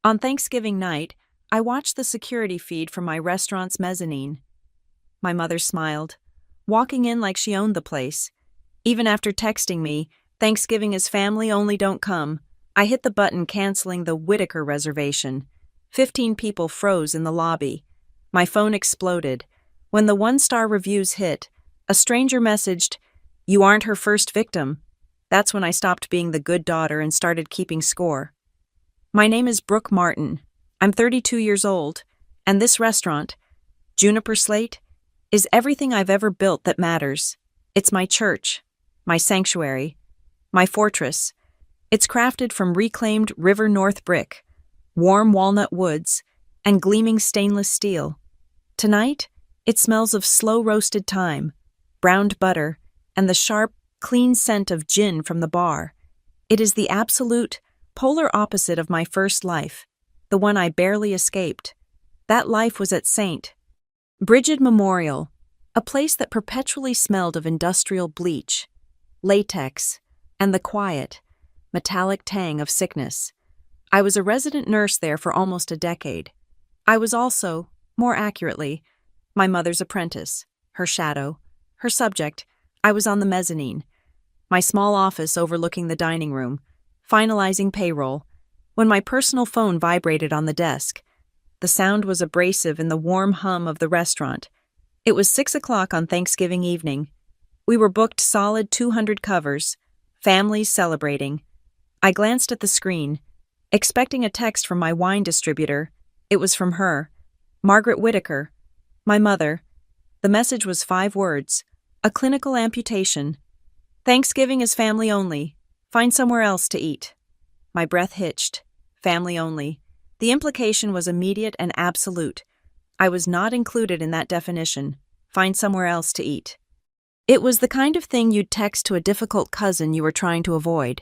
On Thanksgiving night, I watched the security feed from my restaurant's mezzanine. My mother smiled, walking in like she owned the place. Even after texting me, "Thanksgiving is family only, don't come," I hit the button canceling the Whitaker reservation. 15 people froze in the lobby. My phone exploded. When the one-star reviews hit, a stranger messaged, "You aren't her first victim." That's when I stopped being the good daughter and started keeping score. My name is Brooke Martin. I'm 32 years old, and this restaurant, Juniper Slate, is everything I've ever built that matters. It's my church, my sanctuary, my fortress. It's crafted from reclaimed River North brick, warm walnut woods, and gleaming stainless steel. Tonight, it smells of slow-roasted thyme, browned butter, and the sharp, clean scent of gin from the bar. It is the absolute, polar opposite of my first life, the one I barely escaped. That life was at St. Bridget Memorial, a place that perpetually smelled of industrial bleach, latex, and the quiet, metallic tang of sickness. I was a resident nurse there for almost a decade. I was also, more accurately, my mother's apprentice, her shadow, her subject. I was on the mezzanine, my small office overlooking the dining room, finalizing payroll, when my personal phone vibrated on the desk. The sound was abrasive in the warm hum of the restaurant. It was 6 o'clock on Thanksgiving evening. We were booked solid 200 covers, families celebrating. I glanced at the screen, expecting a text from my wine distributor. It was from her, Margaret Whitaker, my mother. The message was 5 words, a clinical amputation. "Thanksgiving is family only. Find somewhere else to eat." My breath hitched. Family only. The implication was immediate and absolute. I was not included in that definition. Find somewhere else to eat. It was the kind of thing you'd text to a difficult cousin you were trying to avoid.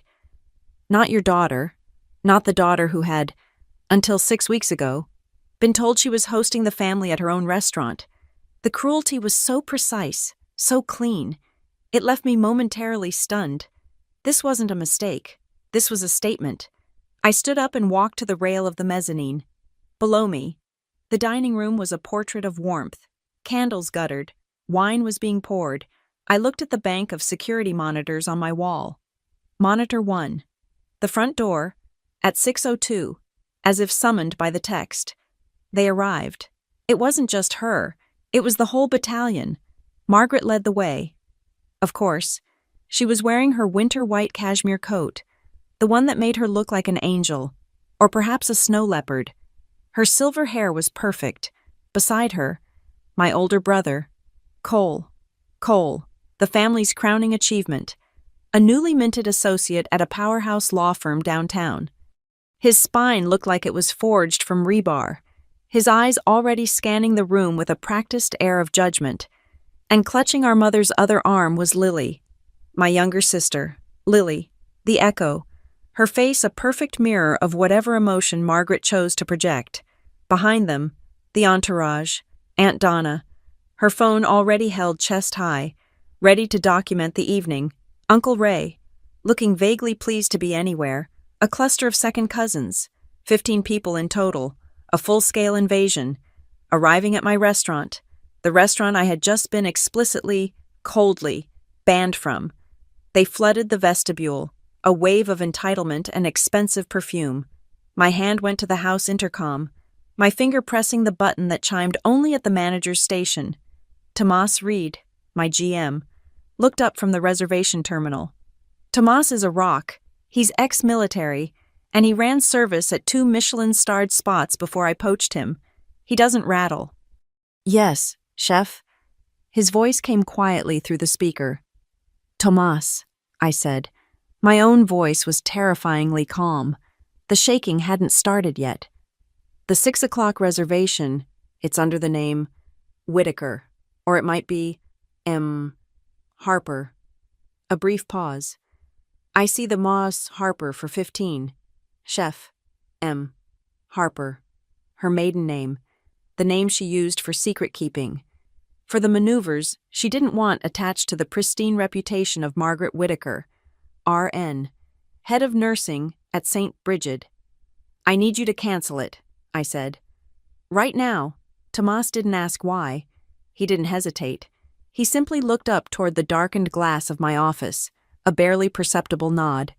Not your daughter. Not the daughter who had, until 6 weeks ago, been told she was hosting the family at her own restaurant. The cruelty was so precise, so clean. It left me momentarily stunned. This wasn't a mistake. This was a statement. I stood up and walked to the rail of the mezzanine. Below me, the dining room was a portrait of warmth. Candles guttered. Wine was being poured. I looked at the bank of security monitors on my wall. Monitor 1. The front door, at 6:02, as if summoned by the text. They arrived. It wasn't just her. It was the whole battalion. Margaret led the way. Of course, she was wearing her winter white cashmere coat, the one that made her look like an angel, or perhaps a snow leopard. Her silver hair was perfect. Beside her, my older brother, Cole, the family's crowning achievement, a newly minted associate at a powerhouse law firm downtown. His spine looked like it was forged from rebar, his eyes already scanning the room with a practiced air of judgment. And clutching our mother's other arm was Lily, my younger sister, Lily, the echo, her face a perfect mirror of whatever emotion Margaret chose to project. Behind them, the entourage, Aunt Donna, her phone already held chest high, ready to document the evening, Uncle Ray, looking vaguely pleased to be anywhere, a cluster of second cousins, 15 people in total, a full-scale invasion, arriving at my restaurant, the restaurant I had just been explicitly, coldly, banned from. They flooded the vestibule, a wave of entitlement and expensive perfume. My hand went to the house intercom, my finger pressing the button that chimed only at the manager's station. Tomas Reed, my GM, looked up from the reservation terminal. Tomas is a rock. He's ex-military, and he ran service at 2 Michelin-starred spots before I poached him. He doesn't rattle. "Yes, chef." His voice came quietly through the speaker. "Tomas," I said. My own voice was terrifyingly calm. The shaking hadn't started yet. "The 6 o'clock reservation, it's under the name Whitaker, or it might be Harper." A brief pause. "I see the Moss Harper for 15. Chef, M. Harper." Her maiden name, the name she used for secret keeping. For the maneuvers she didn't want attached to the pristine reputation of Margaret Whitaker, RN, head of nursing at St. Bridget. I need you to cancel it, I said. Right now. Tomas didn't ask why. He didn't hesitate. He simply looked up toward the darkened glass of my office, a barely perceptible nod.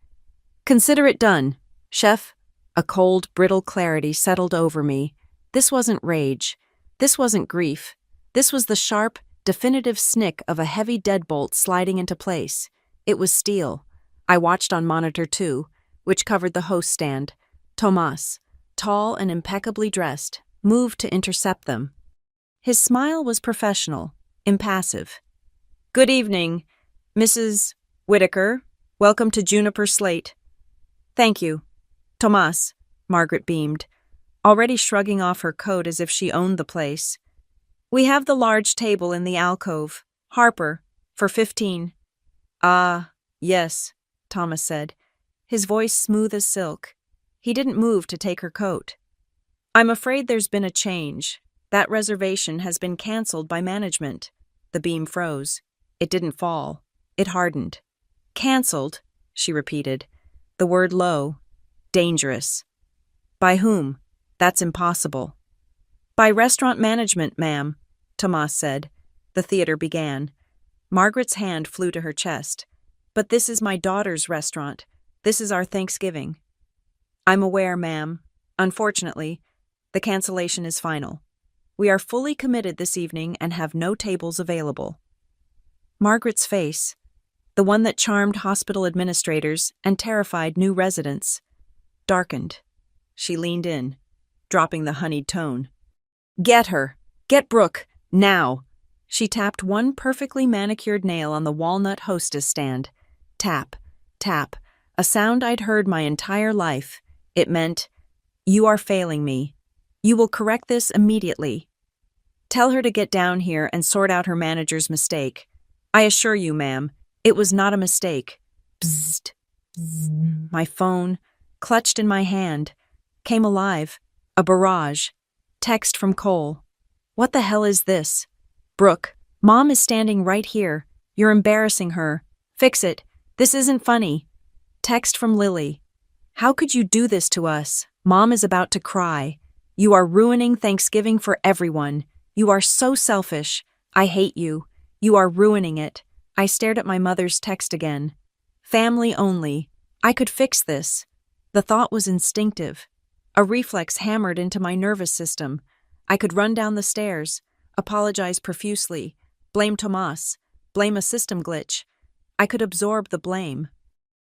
Consider it done, chef. A cold, brittle clarity settled over me. This wasn't rage. This wasn't grief. This was the sharp, definitive snick of a heavy deadbolt sliding into place. It was steel. I watched on monitor 2, which covered the host stand. Tomas, tall and impeccably dressed, moved to intercept them. His smile was professional, impassive. Good evening, Mrs. Whitaker. Welcome to Juniper Slate. Thank you. Tomas, Margaret beamed, already shrugging off her coat as if she owned the place. We have the large table in the alcove. Harper, for 15. Ah, yes, Thomas said, his voice smooth as silk. He didn't move to take her coat. I'm afraid there's been a change. That reservation has been canceled by management. The beam froze. It didn't fall. It hardened. Canceled, she repeated, the word low. Dangerous. By whom? That's impossible. By restaurant management, ma'am, Tomas said. The theater began. Margaret's hand flew to her chest. But this is my daughter's restaurant. This is our Thanksgiving. I'm aware, ma'am. Unfortunately, the cancellation is final. We are fully committed this evening and have no tables available. Margaret's face, the one that charmed hospital administrators and terrified new residents, darkened. She leaned in, dropping the honeyed tone. Get her! Get Brooke! Now! She tapped one perfectly manicured nail on the walnut hostess stand. Tap, tap, a sound I'd heard my entire life. It meant, you are failing me. You will correct this immediately. Tell her to get down here and sort out her manager's mistake. I assure you, ma'am, it was not a mistake. Bzzzt. Bzzzt. My phone, clutched in my hand, came alive. A barrage. Text from Cole. What the hell is this? Brooke, Mom is standing right here. You're embarrassing her. Fix it. This isn't funny. Text from Lily. How could you do this to us? Mom is about to cry. You are ruining Thanksgiving for everyone. You are so selfish. I hate you. You are ruining it. I stared at my mother's text again. Family only. I could fix this. The thought was instinctive. A reflex hammered into my nervous system. I could run down the stairs, apologize profusely, blame Tomas, blame a system glitch. I could absorb the blame.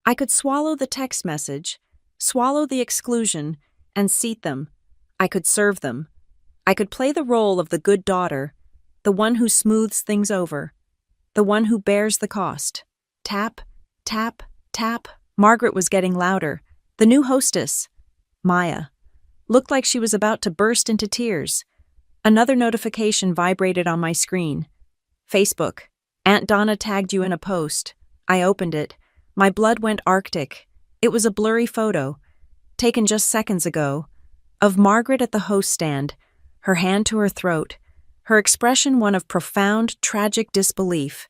I could swallow the text message, swallow the exclusion, and seat them. I could serve them. I could play the role of the good daughter, the one who smooths things over, the one who bears the cost. Tap, tap, tap. Margaret was getting louder. The new hostess, Maya, looked like she was about to burst into tears. Another notification vibrated on my screen. Facebook. Aunt Donna tagged you in a post. I opened it. My blood went arctic. It was a blurry photo, taken just seconds ago, of Margaret at the host stand, her hand to her throat, her expression one of profound, tragic disbelief.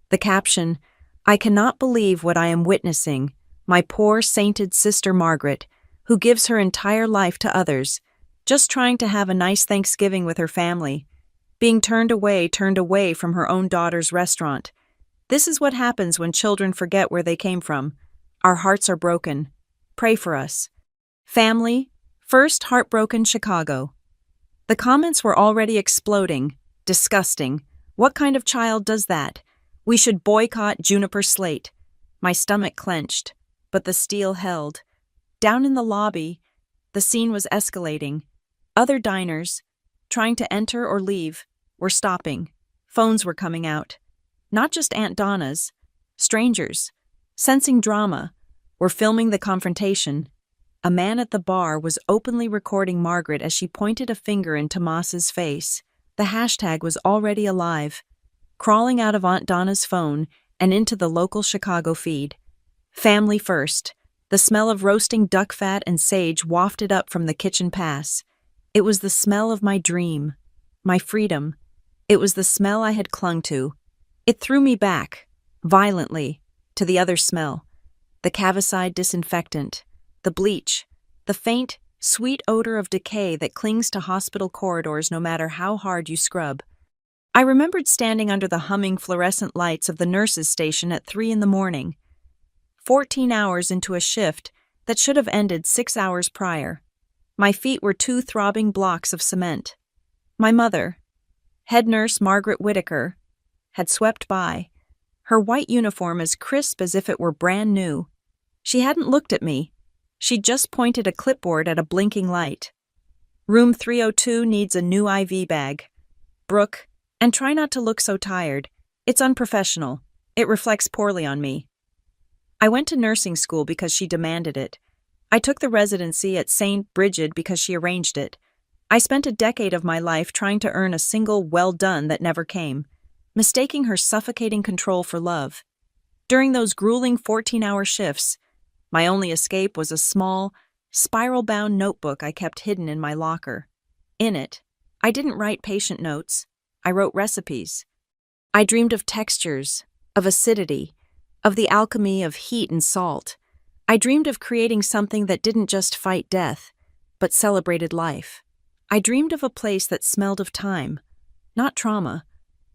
The caption, I cannot believe what I am witnessing. My poor, sainted sister Margaret, who gives her entire life to others, just trying to have a nice Thanksgiving with her family, being turned away from her own daughter's restaurant. This is what happens when children forget where they came from. Our hearts are broken. Pray for us. Family, first heartbroken Chicago. The comments were already exploding. Disgusting. What kind of child does that? We should boycott Juniper Slate. My stomach clenched, but the steel held. Down in the lobby, the scene was escalating. Other diners, trying to enter or leave, were stopping. Phones were coming out. Not just Aunt Donna's. Strangers, sensing drama, were filming the confrontation. A man at the bar was openly recording Margaret as she pointed a finger in Tomas's face. The hashtag was already alive, crawling out of Aunt Donna's phone and into the local Chicago feed. Family first. The smell of roasting duck fat and sage wafted up from the kitchen pass. It was the smell of my dream, my freedom. It was the smell I had clung to. It threw me back, violently, to the other smell. The Cavicide disinfectant, the bleach, the faint, sweet odor of decay that clings to hospital corridors no matter how hard you scrub. I remembered standing under the humming fluorescent lights of the nurses' station at 3 in the morning, 14 hours into a shift that should have ended 6 hours prior. My feet were two throbbing blocks of cement. My mother, head nurse Margaret Whitaker, had swept by, her white uniform as crisp as if it were brand new. She hadn't looked at me. She'd just pointed a clipboard at a blinking light. Room 302 needs a new IV bag. Brooke, and try not to look so tired. It's unprofessional. It reflects poorly on me. I went to nursing school because she demanded it. I took the residency at St. Brigid because she arranged it. I spent a decade of my life trying to earn a single well done that never came, mistaking her suffocating control for love. During those grueling 14-hour shifts, my only escape was a small, spiral-bound notebook I kept hidden in my locker. In it, I didn't write patient notes. I wrote recipes. I dreamed of textures, of acidity, of the alchemy of heat and salt. I dreamed of creating something that didn't just fight death, but celebrated life. I dreamed of a place that smelled of time, not trauma.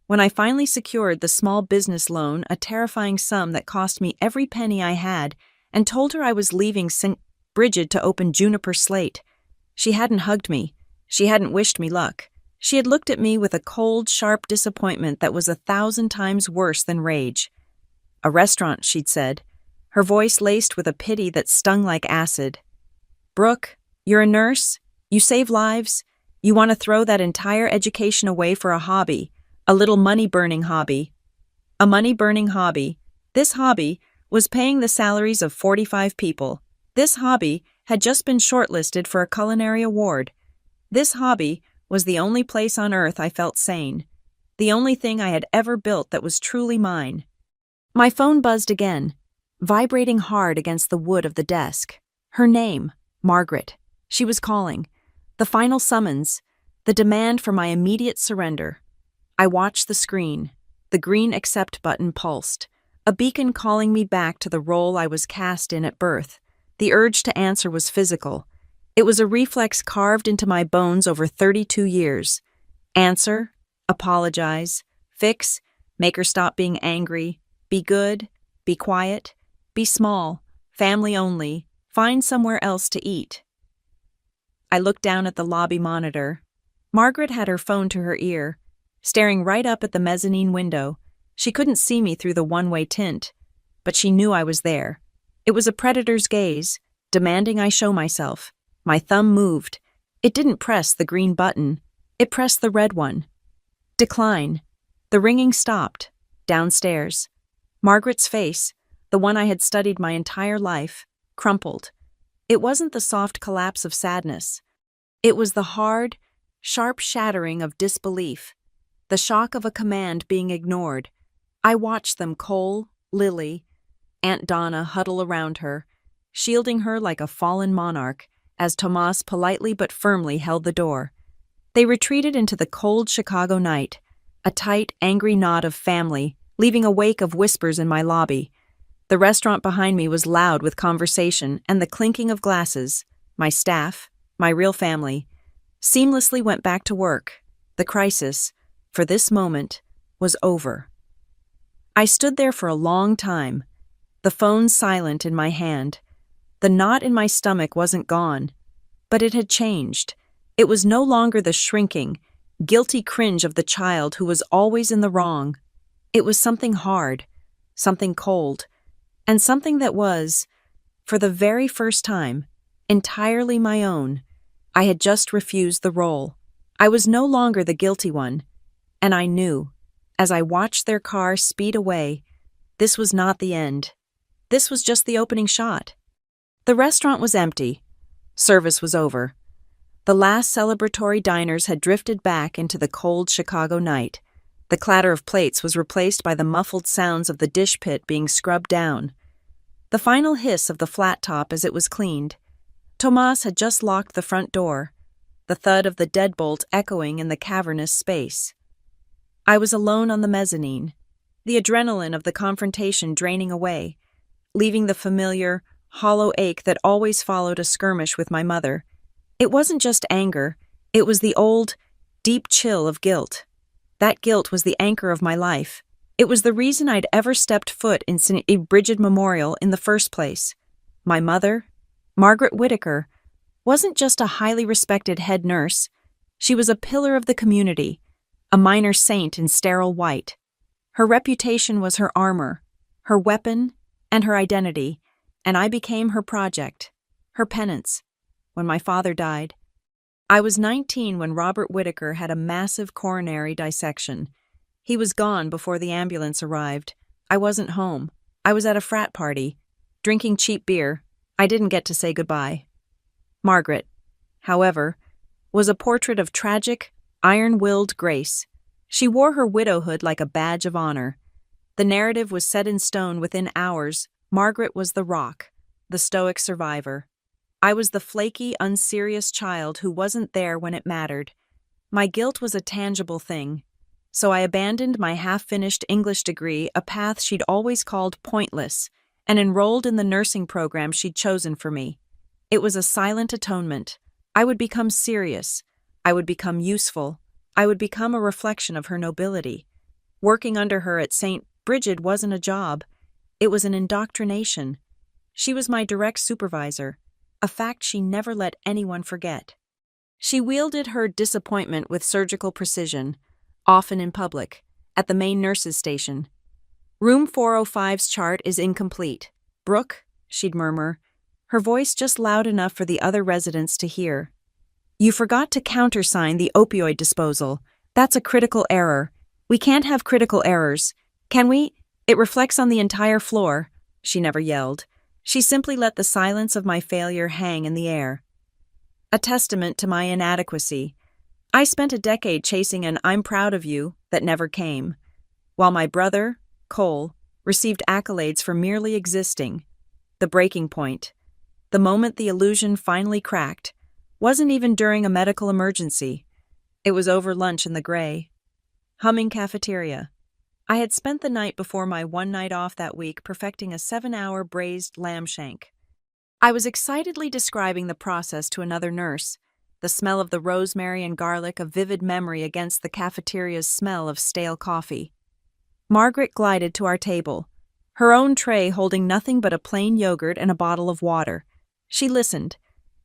When I finally secured the small business loan, a terrifying sum that cost me every penny I had, and told her I was leaving St. Brigid to open Juniper Slate, she hadn't hugged me. She hadn't wished me luck. She had looked at me with a cold, sharp disappointment that was 1,000 times worse than rage. A restaurant, she'd said, her voice laced with a pity that stung like acid. Brooke, you're a nurse? You save lives? You want to throw that entire education away for a hobby, a little money-burning hobby. A money-burning hobby. This hobby was paying the salaries of 45 people. This hobby had just been shortlisted for a culinary award. This hobby was the only place on earth I felt sane, the only thing I had ever built that was truly mine. My phone buzzed again, vibrating hard against the wood of the desk. Her name, Margaret. She was calling. The final summons, the demand for my immediate surrender. I watched the screen. The green accept button pulsed, a beacon calling me back to the role I was cast in at birth. The urge to answer was physical. It was a reflex carved into my bones over 32 years. Answer, apologize, fix, make her stop being angry, be good, be quiet, be small, family only, find somewhere else to eat. I looked down at the lobby monitor. Margaret had her phone to her ear, staring right up at the mezzanine window. She couldn't see me through the one-way tint, but she knew I was there. It was a predator's gaze, demanding I show myself. My thumb moved. It didn't press the green button. It pressed the red one. Decline. The ringing stopped. Downstairs. Margaret's face, the one I had studied my entire life, crumpled. It wasn't the soft collapse of sadness. It was the hard, sharp shattering of disbelief, the shock of a command being ignored. I watched them, Cole, Lily, Aunt Donna huddle around her, shielding her like a fallen monarch, as Tomas politely but firmly held the door. They retreated into the cold Chicago night, a tight, angry knot of family, leaving a wake of whispers in my lobby. The restaurant behind me was loud with conversation and the clinking of glasses. My staff, my real family, seamlessly went back to work. The crisis, for this moment, was over. I stood there for a long time, the phone silent in my hand. The knot in my stomach wasn't gone, but it had changed. It was no longer the shrinking, guilty cringe of the child who was always in the wrong. It was something hard, something cold, and something that was, for the very first time, entirely my own. I had just refused the role. I was no longer the guilty one, and I knew, as I watched their car speed away, this was not the end. This was just the opening shot. The restaurant was empty. Service was over. The last celebratory diners had drifted back into the cold Chicago night. The clatter of plates was replaced by the muffled sounds of the dish pit being scrubbed down. The final hiss of the flat top as it was cleaned. Tomas had just locked the front door, the thud of the deadbolt echoing in the cavernous space. I was alone on the mezzanine, the adrenaline of the confrontation draining away, leaving the familiar, hollow ache that always followed a skirmish with my mother. It wasn't just anger, it was the old, deep chill of guilt. That guilt was the anchor of my life. It was the reason I'd ever stepped foot in St. Brigid Memorial in the first place. My mother, Margaret Whittaker, wasn't just a highly respected head nurse. She was a pillar of the community, a minor saint in sterile white. Her reputation was her armor, her weapon, and her identity, and I became her project, her penance. When my father died, I was 19 when Robert Whittaker had a massive coronary dissection. He was gone before the ambulance arrived. I wasn't home. I was at a frat party, drinking cheap beer. I didn't get to say goodbye. Margaret, however, was a portrait of tragic, iron-willed grace. She wore her widowhood like a badge of honor. The narrative was set in stone within hours. Margaret was the rock, the stoic survivor. I was the flaky, unserious child who wasn't there when it mattered. My guilt was a tangible thing, so I abandoned my half-finished English degree, a path she'd always called pointless, and enrolled in the nursing program she'd chosen for me. It was a silent atonement. I would become serious. I would become useful. I would become a reflection of her nobility. Working under her at St. Brigid wasn't a job. It was an indoctrination. She was my direct supervisor, a fact she never let anyone forget. She wielded her disappointment with surgical precision, often in public, at the main nurses' station. Room 405's chart is incomplete. Brooke, she'd murmur, her voice just loud enough for the other residents to hear. You forgot to countersign the opioid disposal. That's a critical error. We can't have critical errors. Can we? It reflects on the entire floor. She never yelled. She simply let the silence of my failure hang in the air. A testament to my inadequacy. I spent a decade chasing an "I'm proud of you" that never came, while my brother, Cole, received accolades for merely existing. The breaking point, the moment the illusion finally cracked, wasn't even during a medical emergency. It was over lunch in the gray, humming cafeteria. I had spent the night before my one night off that week perfecting a 7-hour braised lamb shank. I was excitedly describing the process to another nurse, the smell of the rosemary and garlic a vivid memory against the cafeteria's smell of stale coffee. Margaret glided to our table, her own tray holding nothing but a plain yogurt and a bottle of water. She listened,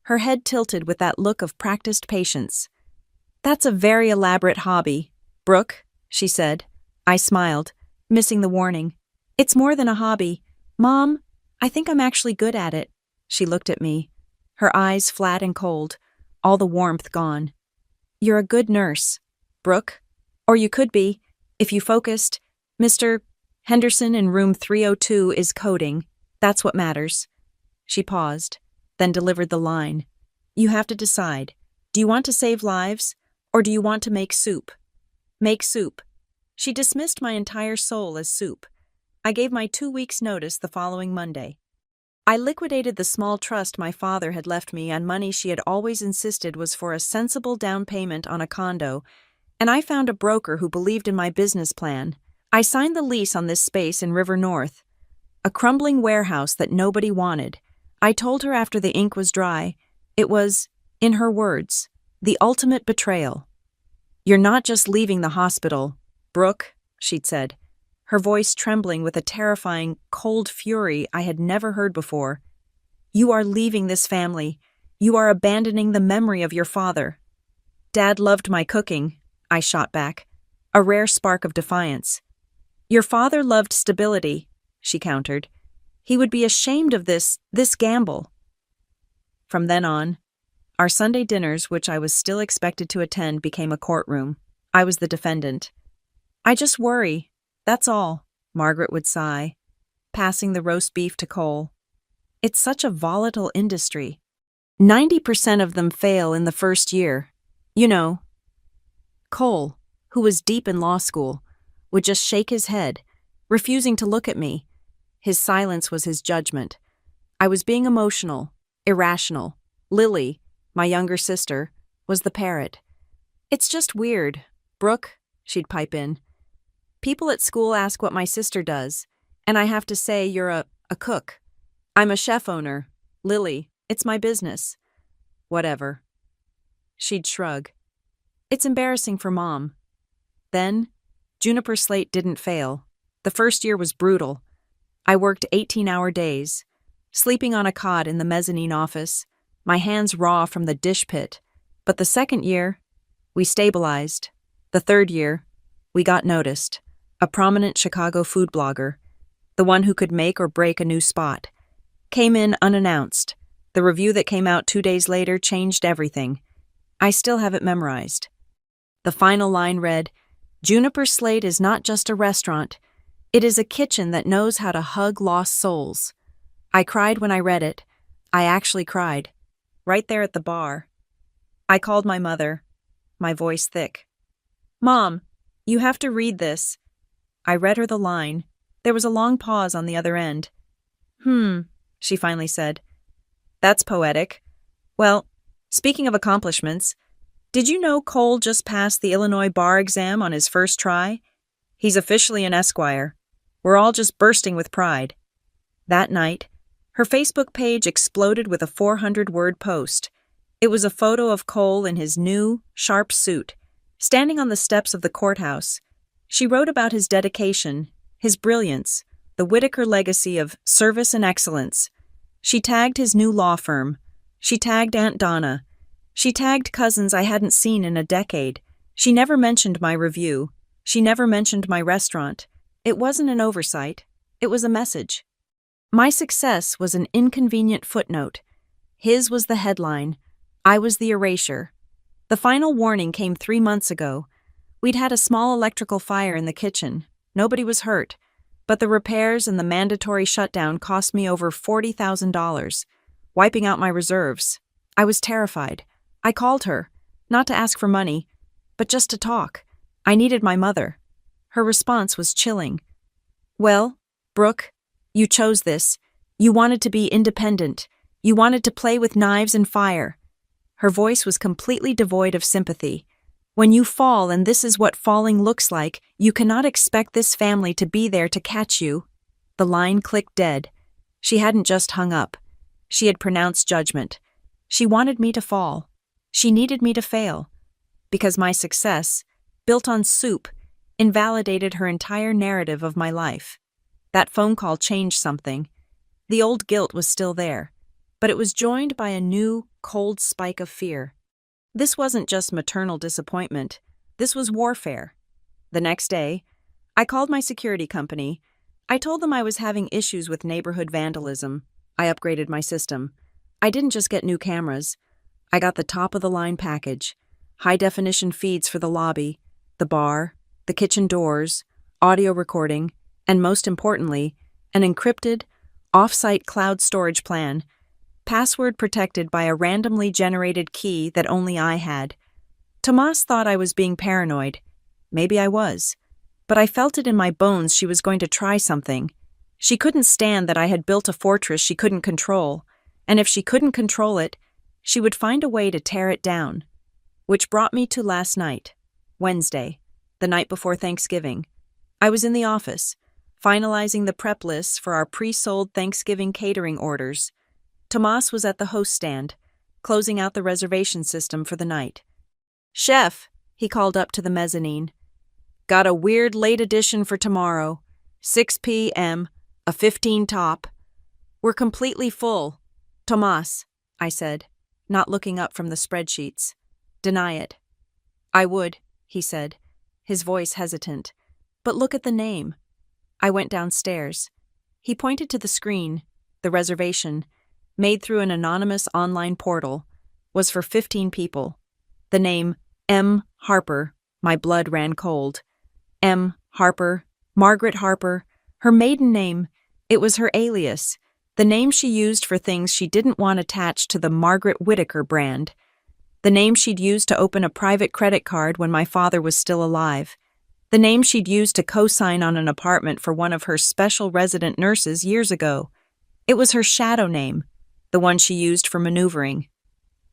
her head tilted with that look of practiced patience. That's a very elaborate hobby, Brooke, she said. I smiled, missing the warning. It's more than a hobby. Mom, I think I'm actually good at it. She looked at me, her eyes flat and cold, all the warmth gone. You're a good nurse, Brooke. Or you could be, if you focused. Mr. Henderson in room 302 is coding. That's what matters. She paused, then delivered the line. You have to decide. Do you want to save lives, or do you want to make soup? Make soup. She dismissed my entire soul as soup. I gave my 2 weeks' notice the following Monday. I liquidated the small trust my father had left me on money she had always insisted was for a sensible down payment on a condo, and I found a broker who believed in my business plan. I signed the lease on this space in River North, a crumbling warehouse that nobody wanted. I told her after the ink was dry, it was, in her words, the ultimate betrayal. You're not just leaving the hospital, Brooke, she'd said, her voice trembling with a terrifying, cold fury I had never heard before. You are leaving this family. You are abandoning the memory of your father. Dad loved my cooking, I shot back, a rare spark of defiance. Your father loved stability, she countered. He would be ashamed of this gamble. From then on, our Sunday dinners, which I was still expected to attend, became a courtroom. I was the defendant. I just worry, that's all, Margaret would sigh, passing the roast beef to Cole. It's such a volatile industry. 90% of them fail in the first year. You know. Cole, who was deep in law school, would just shake his head, refusing to look at me. His silence was his judgment. I was being emotional, irrational. Lily, my younger sister, was the parrot. It's just weird. Brooke, she'd pipe in. People at school ask what my sister does, and I have to say you're a cook. I'm a chef owner. Lily, it's my business. Whatever. She'd shrug. It's embarrassing for Mom. Then, Juniper Slate didn't fail. The first year was brutal. I worked 18-hour days, sleeping on a cot in the mezzanine office, my hands raw from the dish pit. But the second year, we stabilized. The third year, we got noticed. A prominent Chicago food blogger, the one who could make or break a new spot, came in unannounced. The review that came out 2 days later changed everything. I still have it memorized. The final line read, "Juniper Slate is not just a restaurant. It is a kitchen that knows how to hug lost souls." I cried when I read it. I actually cried. Right there at the bar. I called my mother, my voice thick. "Mom, you have to read this." I read her the line. There was a long pause on the other end. She finally said. "That's poetic. Well, speaking of accomplishments, did you know Cole just passed the Illinois bar exam on his first try? He's officially an Esquire. We're all just bursting with pride." That night, her Facebook page exploded with a 400-word post. It was a photo of Cole in his new, sharp suit, standing on the steps of the courthouse. She wrote about his dedication, his brilliance, the Whitaker legacy of service and excellence. She tagged his new law firm. She tagged Aunt Donna. She tagged cousins I hadn't seen in a decade. She never mentioned my review. She never mentioned my restaurant. It wasn't an oversight. It was a message. My success was an inconvenient footnote. His was the headline. I was the erasure. The final warning came 3 months ago. We'd had a small electrical fire in the kitchen. Nobody was hurt. But the repairs and the mandatory shutdown cost me over $40,000, wiping out my reserves. I was terrified. I called her, not to ask for money, but just to talk. I needed my mother. Her response was chilling. "Well, Brooke, you chose this. You wanted to be independent. You wanted to play with knives and fire." Her voice was completely devoid of sympathy. "When you fall, and this is what falling looks like, you cannot expect this family to be there to catch you." The line clicked dead. She hadn't just hung up. She had pronounced judgment. She wanted me to fall. She needed me to fail. Because my success, built on soup, invalidated her entire narrative of my life. That phone call changed something. The old guilt was still there, but it was joined by a new, cold spike of fear. This wasn't just maternal disappointment. This was warfare. The next day, I called my security company. I told them I was having issues with neighborhood vandalism. I upgraded my system. I didn't just get new cameras. I got the top-of-the-line package. High-definition feeds for the lobby, the bar, the kitchen doors, audio recording, and most importantly, an encrypted, off-site cloud storage plan, password protected by a randomly generated key that only I had. Tomas thought I was being paranoid. Maybe I was. But I felt it in my bones she was going to try something. She couldn't stand that I had built a fortress she couldn't control, and if she couldn't control it, she would find a way to tear it down. Which brought me to last night, Wednesday, the night before Thanksgiving. I was in the office, finalizing the prep lists for our pre-sold Thanksgiving catering orders. Tomas was at the host stand, closing out the reservation system for the night. "Chef," he called up to the mezzanine. "Got a weird late edition for tomorrow, 6 p.m., a 15 top. We're completely full." "Tomas," I said, not looking up from the spreadsheets. "Deny it." "I would," he said, his voice hesitant. "But look at the name." I went downstairs. He pointed to the screen. The reservation, made through an anonymous online portal, was for 15 people. The name, M. Harper, my blood ran cold. M. Harper, Margaret Harper, her maiden name, it was her alias, the name she used for things she didn't want attached to the Margaret Whitaker brand. The name she'd used to open a private credit card when my father was still alive. The name she'd used to co-sign on an apartment for one of her special resident nurses years ago. It was her shadow name, the one she used for maneuvering.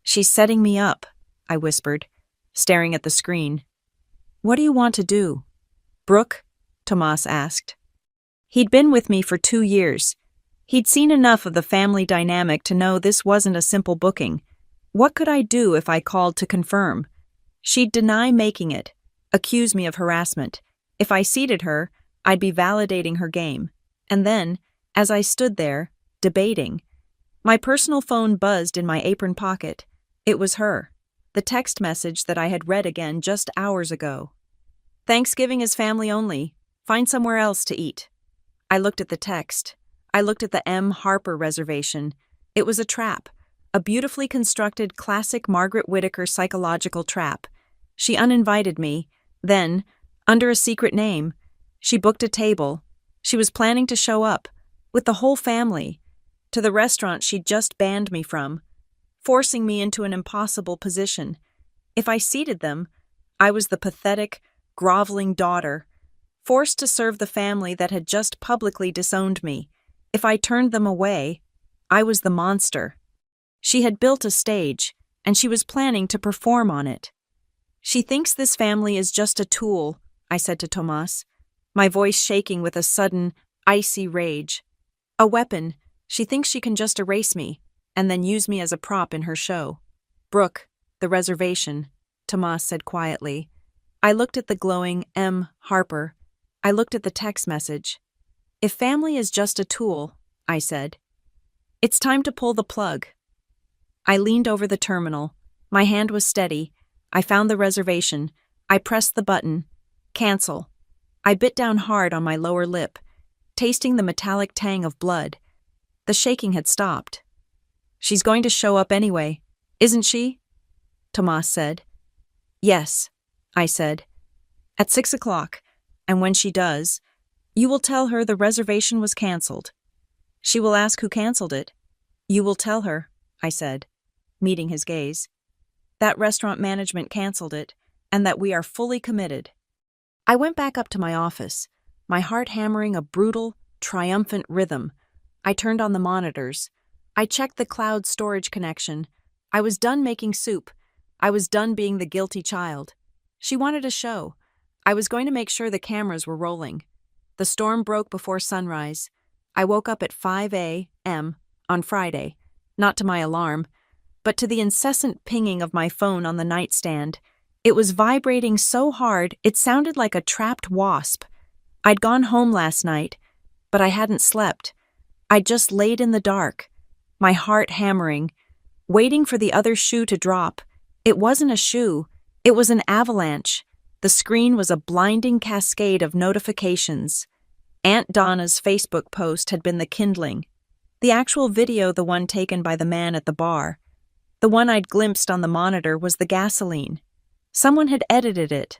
"She's setting me up," I whispered, staring at the screen. "What do you want to do?" "Brooke?" Tomas asked. He'd been with me for 2 years. He'd seen enough of the family dynamic to know this wasn't a simple booking. What could I do if I called to confirm? She'd deny making it, accuse me of harassment. If I seated her, I'd be validating her game. And then, as I stood there, debating, my personal phone buzzed in my apron pocket. It was her. The text message that I had read again just hours ago. Thanksgiving is family only. Find somewhere else to eat. I looked at the text. I looked at the M. Harper reservation. It was a trap. A beautifully constructed classic Margaret Whittaker psychological trap. She uninvited me. Then, under a secret name, she booked a table. She was planning to show up, with the whole family, to the restaurant she'd just banned me from, forcing me into an impossible position. If I seated them, I was the pathetic, groveling daughter, forced to serve the family that had just publicly disowned me. If I turned them away, I was the monster. She had built a stage, and she was planning to perform on it. She thinks this family is just a tool, I said to Tomas, my voice shaking with a sudden, icy rage. A weapon. She thinks she can just erase me, and then use me as a prop in her show. Brooke, the reservation, Tomas said quietly. I looked at the glowing M. Harper. I looked at the text message. If family is just a tool, I said, it's time to pull the plug. I leaned over the terminal. My hand was steady. I found the reservation. I pressed the button. Cancel. I bit down hard on my lower lip, tasting the metallic tang of blood. The shaking had stopped. She's going to show up anyway, isn't she? Tomas said. Yes, I said. At 6 o'clock, and when she does, you will tell her the reservation was canceled. She will ask who canceled it. You will tell her, I said, meeting his gaze, that restaurant management canceled it, and that we are fully committed. I went back up to my office, my heart hammering a brutal, triumphant rhythm. I turned on the monitors. I checked the cloud storage connection. I was done making soup. I was done being the guilty child. She wanted a show. I was going to make sure the cameras were rolling. The storm broke before sunrise. I woke up at 5 a.m. on Friday, not to my alarm, but to the incessant pinging of my phone on the nightstand. It was vibrating so hard it sounded like a trapped wasp. I'd gone home last night, but I hadn't slept. I'd just laid in the dark, my heart hammering, waiting for the other shoe to drop. It wasn't a shoe, it was an avalanche. The screen was a blinding cascade of notifications. Aunt Donna's Facebook post had been the kindling. The actual video, the one taken by the man at the bar. The one I'd glimpsed on the monitor was the gasoline. Someone had edited it.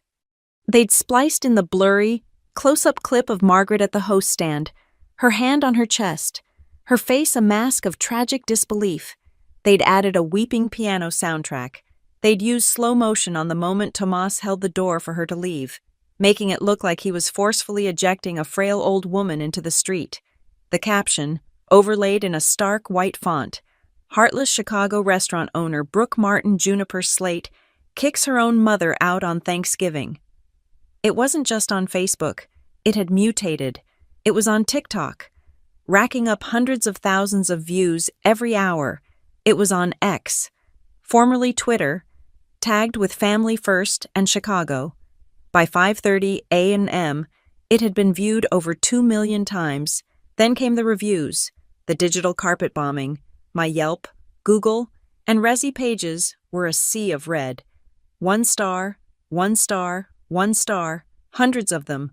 They'd spliced in the blurry, close-up clip of Margaret at the host stand, her hand on her chest, her face a mask of tragic disbelief. They'd added a weeping piano soundtrack. They'd used slow motion on the moment Tomas held the door for her to leave, making it look like he was forcefully ejecting a frail old woman into the street. The caption, overlaid in a stark white font, heartless Chicago restaurant owner Brooke Martin Juniper Slate kicks her own mother out on Thanksgiving. It wasn't just on Facebook. It had mutated. It was on TikTok, racking up hundreds of thousands of views every hour. It was on X, formerly Twitter, tagged with Family First and Chicago. By 5:30 a.m., it had been viewed over 2 million times. Then came the reviews, the digital carpet bombing. My Yelp, Google, and Resi pages were a sea of red. 1 star, 1 star, 1 star, hundreds of them,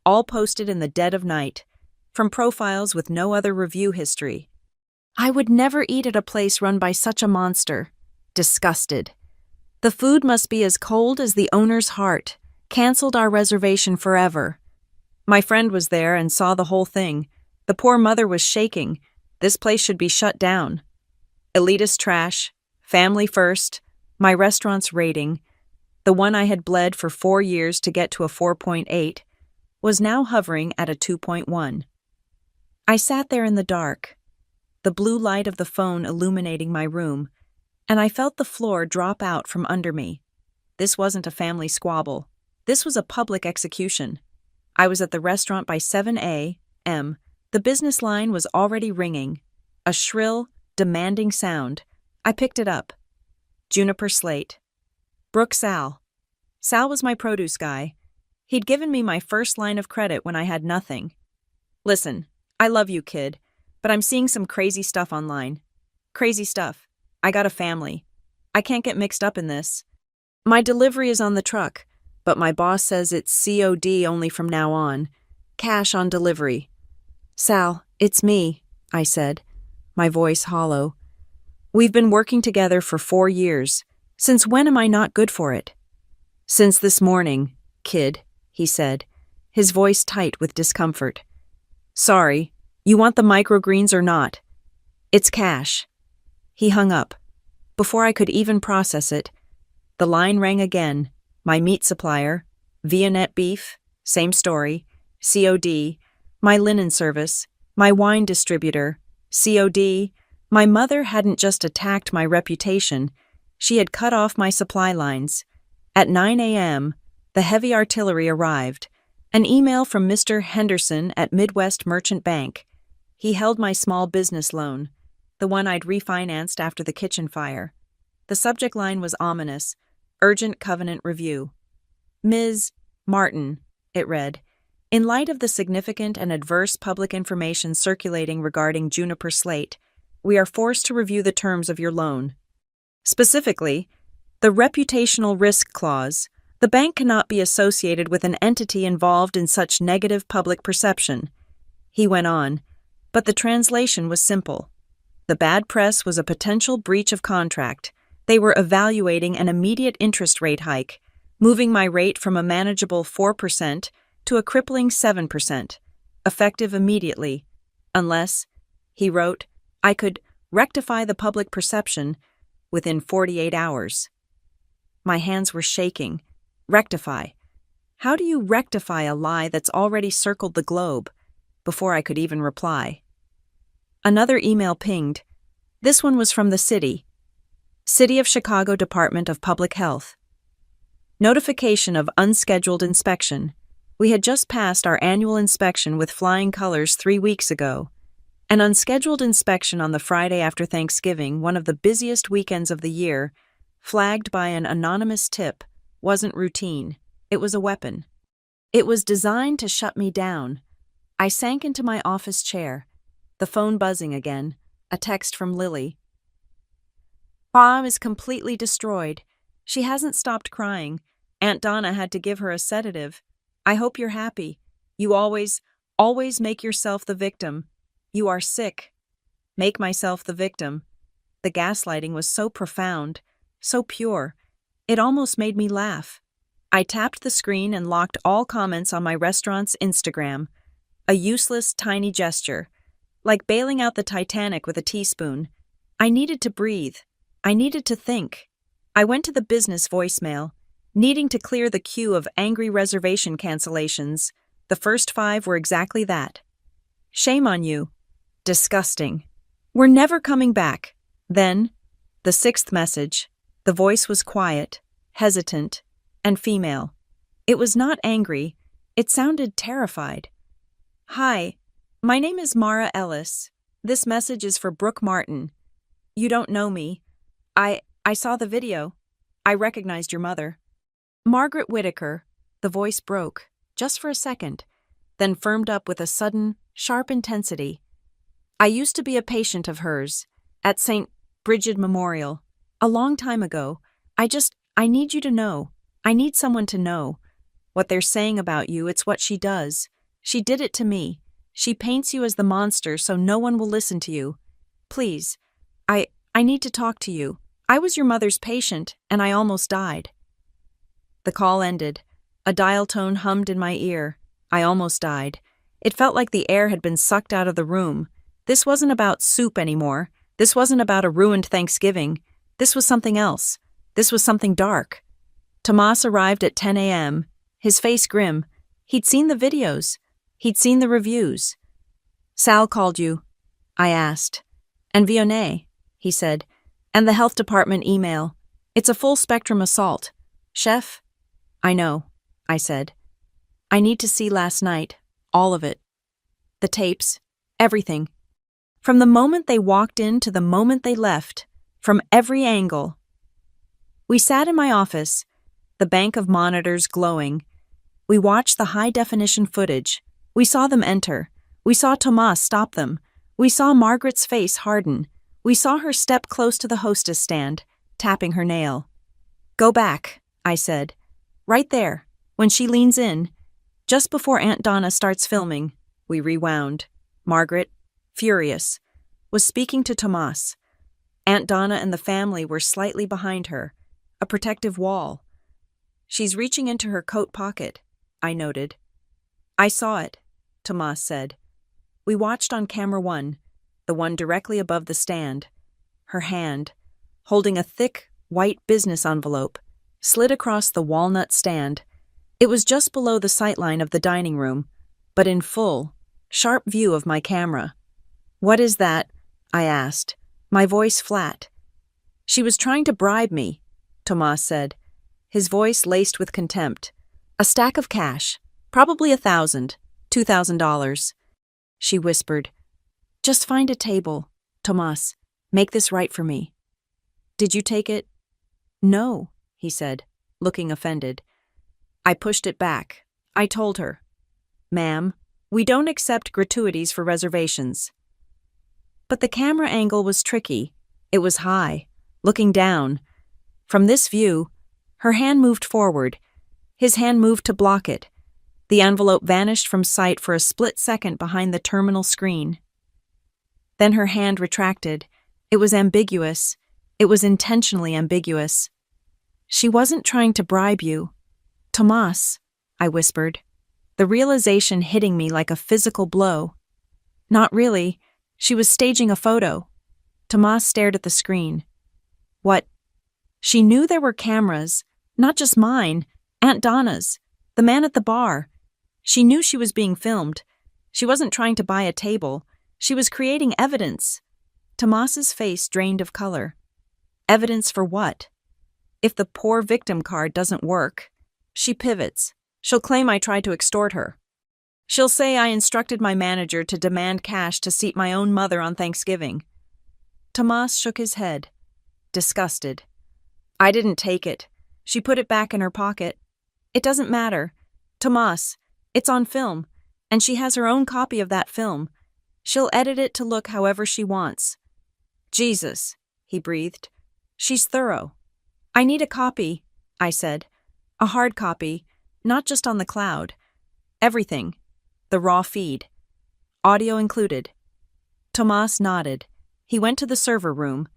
all posted in the dead of night, from profiles with no other review history. I would never eat at a place run by such a monster. Disgusted. The food must be as cold as the owner's heart. Cancelled our reservation forever. My friend was there and saw the whole thing. The poor mother was shaking. This place should be shut down. Elitist trash, family first, my restaurant's rating, the one I had bled for 4 years to get to a 4.8, was now hovering at a 2.1. I sat there in the dark, the blue light of the phone illuminating my room, and I felt the floor drop out from under me. This wasn't a family squabble. This was a public execution. I was at the restaurant by 7 a.m. The business line was already ringing. A shrill, demanding sound. I picked it up. Juniper slate. Brooke Sal. Sal was my produce guy. He'd given me my first line of credit when I had nothing. Listen, I love you, kid, but I'm seeing some crazy stuff online. Crazy stuff. I got a family. I can't get mixed up in this. My delivery is on the truck, but my boss says it's COD only from now on. Cash on delivery. Sal, it's me, I said, my voice hollow. We've been working together for 4 years. Since when am I not good for it? Since this morning, kid, he said, his voice tight with discomfort. Sorry, you want the microgreens or not? It's cash. He hung up. Before I could even process it, the line rang again. My meat supplier, Viennette Beef, same story, COD, my linen service, my wine distributor, COD. My mother hadn't just attacked my reputation, she had cut off my supply lines. At 9 a.m., the heavy artillery arrived. An email from Mr. Henderson at Midwest Merchant Bank. He held my small business loan, the one I'd refinanced after the kitchen fire. The subject line was ominous, urgent covenant review. Ms. Martin, it read, in light of the significant and adverse public information circulating regarding Juniper Slate, we are forced to review the terms of your loan. Specifically, the reputational risk clause. The bank cannot be associated with an entity involved in such negative public perception. He went on, but the translation was simple. The bad press was a potential breach of contract. They were evaluating an immediate interest rate hike, moving my rate from a manageable 4% to a crippling 7%, effective immediately, unless, he wrote, I could rectify the public perception within 48 hours. My hands were shaking. Rectify. How do you rectify a lie that's already circled the globe? Before I could even reply. Another email pinged. This one was from the City of Chicago Department of Public Health. Notification of unscheduled inspection. We had just passed our annual inspection with flying colors 3 weeks ago. An unscheduled inspection on the Friday after Thanksgiving, one of the busiest weekends of the year, flagged by an anonymous tip, wasn't routine. It was a weapon. It was designed to shut me down. I sank into my office chair, the phone buzzing again, a text from Lily. Mom is completely destroyed. She hasn't stopped crying. Aunt Donna had to give her a sedative. I hope you're happy. You always make yourself the victim. You are sick. Make myself the victim. The gaslighting was so profound, so pure. It almost made me laugh. I tapped the screen and locked all comments on my restaurant's Instagram. A useless, tiny gesture. Like bailing out the Titanic with a teaspoon. I needed to breathe. I needed to think. I went to the business voicemail, needing to clear the queue of angry reservation cancellations. The first 5 were exactly that. Shame on you. Disgusting. We're never coming back. Then, the 6th message. The voice was quiet, hesitant, and female. It was not angry. It sounded terrified. Hi, my name is Mara Ellis. This message is for Brooke Martin. You don't know me. I saw the video. I recognized your mother. Margaret Whitaker. The voice broke, just for a second, then firmed up with a sudden, sharp intensity. I used to be a patient of hers, at St. Bridget Memorial. A long time ago. I need you to know. I need someone to know. What they're saying about you, it's what she does. She did it to me. She paints you as the monster so no one will listen to you. Please, I need to talk to you. I was your mother's patient, and I almost died. The call ended. A dial tone hummed in my ear. I almost died. It felt like the air had been sucked out of the room. This wasn't about soup anymore. This wasn't about a ruined Thanksgiving. This was something else. This was something dark. Tomas arrived at 10 a.m., his face grim. He'd seen the videos. He'd seen the reviews. Sal called you, I asked. And Vionney, he said. And the health department email. It's a full-spectrum assault. Chef? I know, I said. I need to see last night. All of it. The tapes. Everything. From the moment they walked in to the moment they left. From every angle. We sat in my office, the bank of monitors glowing. We watched the high-definition footage. We saw them enter. We saw Tomas stop them. We saw Margaret's face harden. We saw her step close to the hostess stand, tapping her nail. "Go back," I said. "Right there, when she leans in." Just before Aunt Donna starts filming, we rewound. Margaret, furious, was speaking to Tomas. Aunt Donna and the family were slightly behind her, a protective wall. "She's reaching into her coat pocket," I noted. "I saw it," Tomas said. We watched on camera 1, the one directly above the stand. Her hand, holding a thick, white business envelope, slid across the walnut stand. It was just below the sightline of the dining room, but in full, sharp view of my camera. "What is that?" I asked, my voice flat. "She was trying to bribe me," Tomas said, his voice laced with contempt. "A stack of cash, probably $1,000, $2,000. She whispered. "Just find a table, Tomas. Make this right for me." "Did you take it?" "No," he said, looking offended. I pushed it back. I told her, "Ma'am, we don't accept gratuities for reservations." But the camera angle was tricky. It was high, looking down. From this view, her hand moved forward. His hand moved to block it. The envelope vanished from sight for a split second behind the terminal screen. Then her hand retracted. It was ambiguous. It was intentionally ambiguous. "She wasn't trying to bribe you." "Tomas," I whispered, the realization hitting me like a physical blow. "Not really. She was staging a photo." Tomas stared at the screen. "What?" "She knew there were cameras, not just mine, Aunt Donna's, the man at the bar. She knew she was being filmed. She wasn't trying to buy a table. She was creating evidence." Tomas's face drained of color. "Evidence for what?" "If the poor victim card doesn't work, she pivots. She'll claim I tried to extort her. She'll say I instructed my manager to demand cash to seat my own mother on Thanksgiving." Tomas shook his head, disgusted. "I didn't take it. She put it back in her pocket. It doesn't matter. Tomas, it's on film, and she has her own copy of that film. She'll edit it to look however she wants." "Jesus," he breathed. "She's thorough." "I need a copy," I said. "A hard copy, not just on the cloud. Everything. The raw feed. Audio included." Tomas nodded. He went to the server room.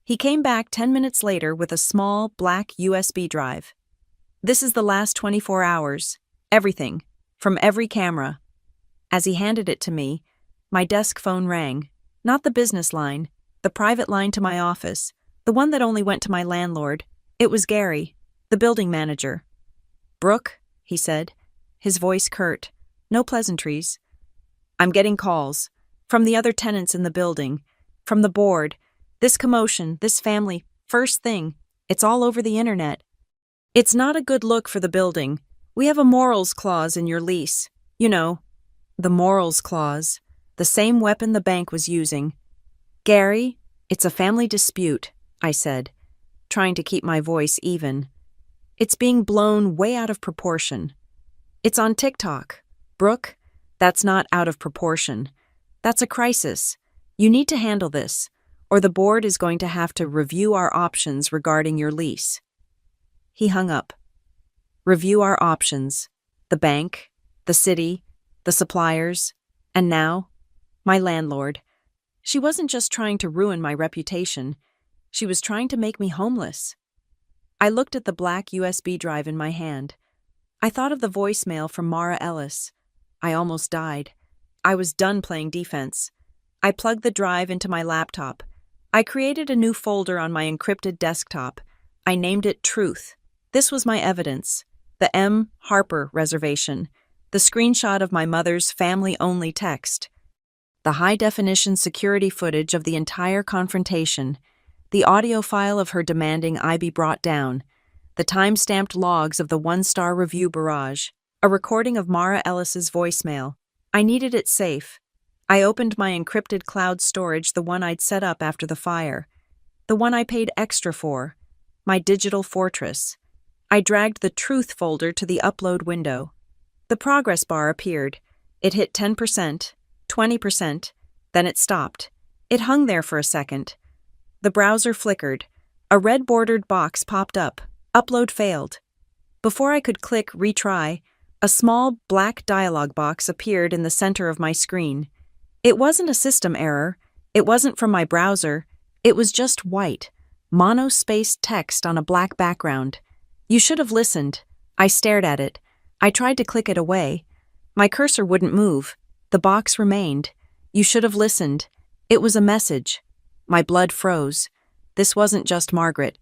He came back 10 minutes later with a small, black USB drive. "This is the last 24 hours. Everything. From every camera." As he handed it to me, my desk phone rang. Not the business line, the private line to my office, the one that only went to my landlord. It was Gary, the building manager. "Brooke," he said, his voice curt. No pleasantries. "I'm getting calls. From the other tenants in the building. From the board. This commotion, this family, first thing. It's all over the internet. It's not a good look for the building. We have a morals clause in your lease. You know, the morals clause. The same weapon the bank was using." "Gary, it's a family dispute," I said, trying to keep my voice even. "It's being blown way out of proportion. It's on TikTok. Brooke, that's not out of proportion. That's a crisis. You need to handle this, or the board is going to have to review our options regarding your lease." He hung up. Review our options. The bank, the city, the suppliers, and now, my landlord. She wasn't just trying to ruin my reputation. She was trying to make me homeless. I looked at the black USB drive in my hand. I thought of the voicemail from Mara Ellis. I almost died. I was done playing defense. I plugged the drive into my laptop. I created a new folder on my encrypted desktop. I named it Truth. This was my evidence. The M. Harper reservation. The screenshot of my mother's family-only text. The high-definition security footage of the entire confrontation. The audio file of her demanding I be brought down. The time-stamped logs of the one-star review barrage. A recording of Mara Ellis's voicemail. I needed it safe. I opened my encrypted cloud storage, the one I'd set up after the fire. The one I paid extra for. my digital fortress. I dragged the truth folder to the upload window. The progress bar appeared. It hit 10%, 20%, then it stopped. It hung there for a second. The browser flickered. A red-bordered box popped up. Upload failed. Before I could click retry, a small black dialog box appeared in the center of my screen. It wasn't a system error. It wasn't from my browser. It was just white, mono-spaced text on a black background. You should have listened. I stared at it. I tried to click it away. My cursor wouldn't move. The box remained. You should have listened. It was a message. My blood froze. This wasn't just Margaret.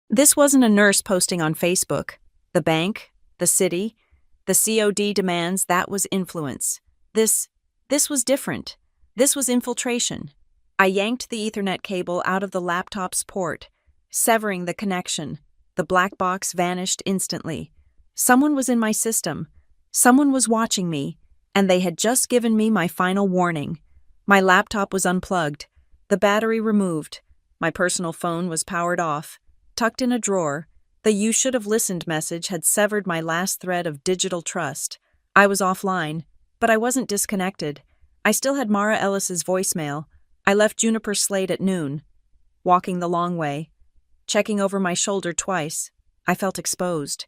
This wasn't a nurse posting on Facebook. The bank, the city, the COD demands, that was influence. This was different. This was infiltration. I yanked the Ethernet cable out of the laptop's port, severing the connection. The black box vanished instantly. Someone was in my system. Someone was watching me, and they had just given me my final warning. My laptop was unplugged, the battery removed. My personal phone was powered off, tucked in a drawer. The "you should have listened" message had severed my last thread of digital trust. I was offline, but I wasn't disconnected. I still had Mara Ellis's voicemail. I left Juniper Slate at noon. Walking the long way, checking over my shoulder twice, I felt exposed.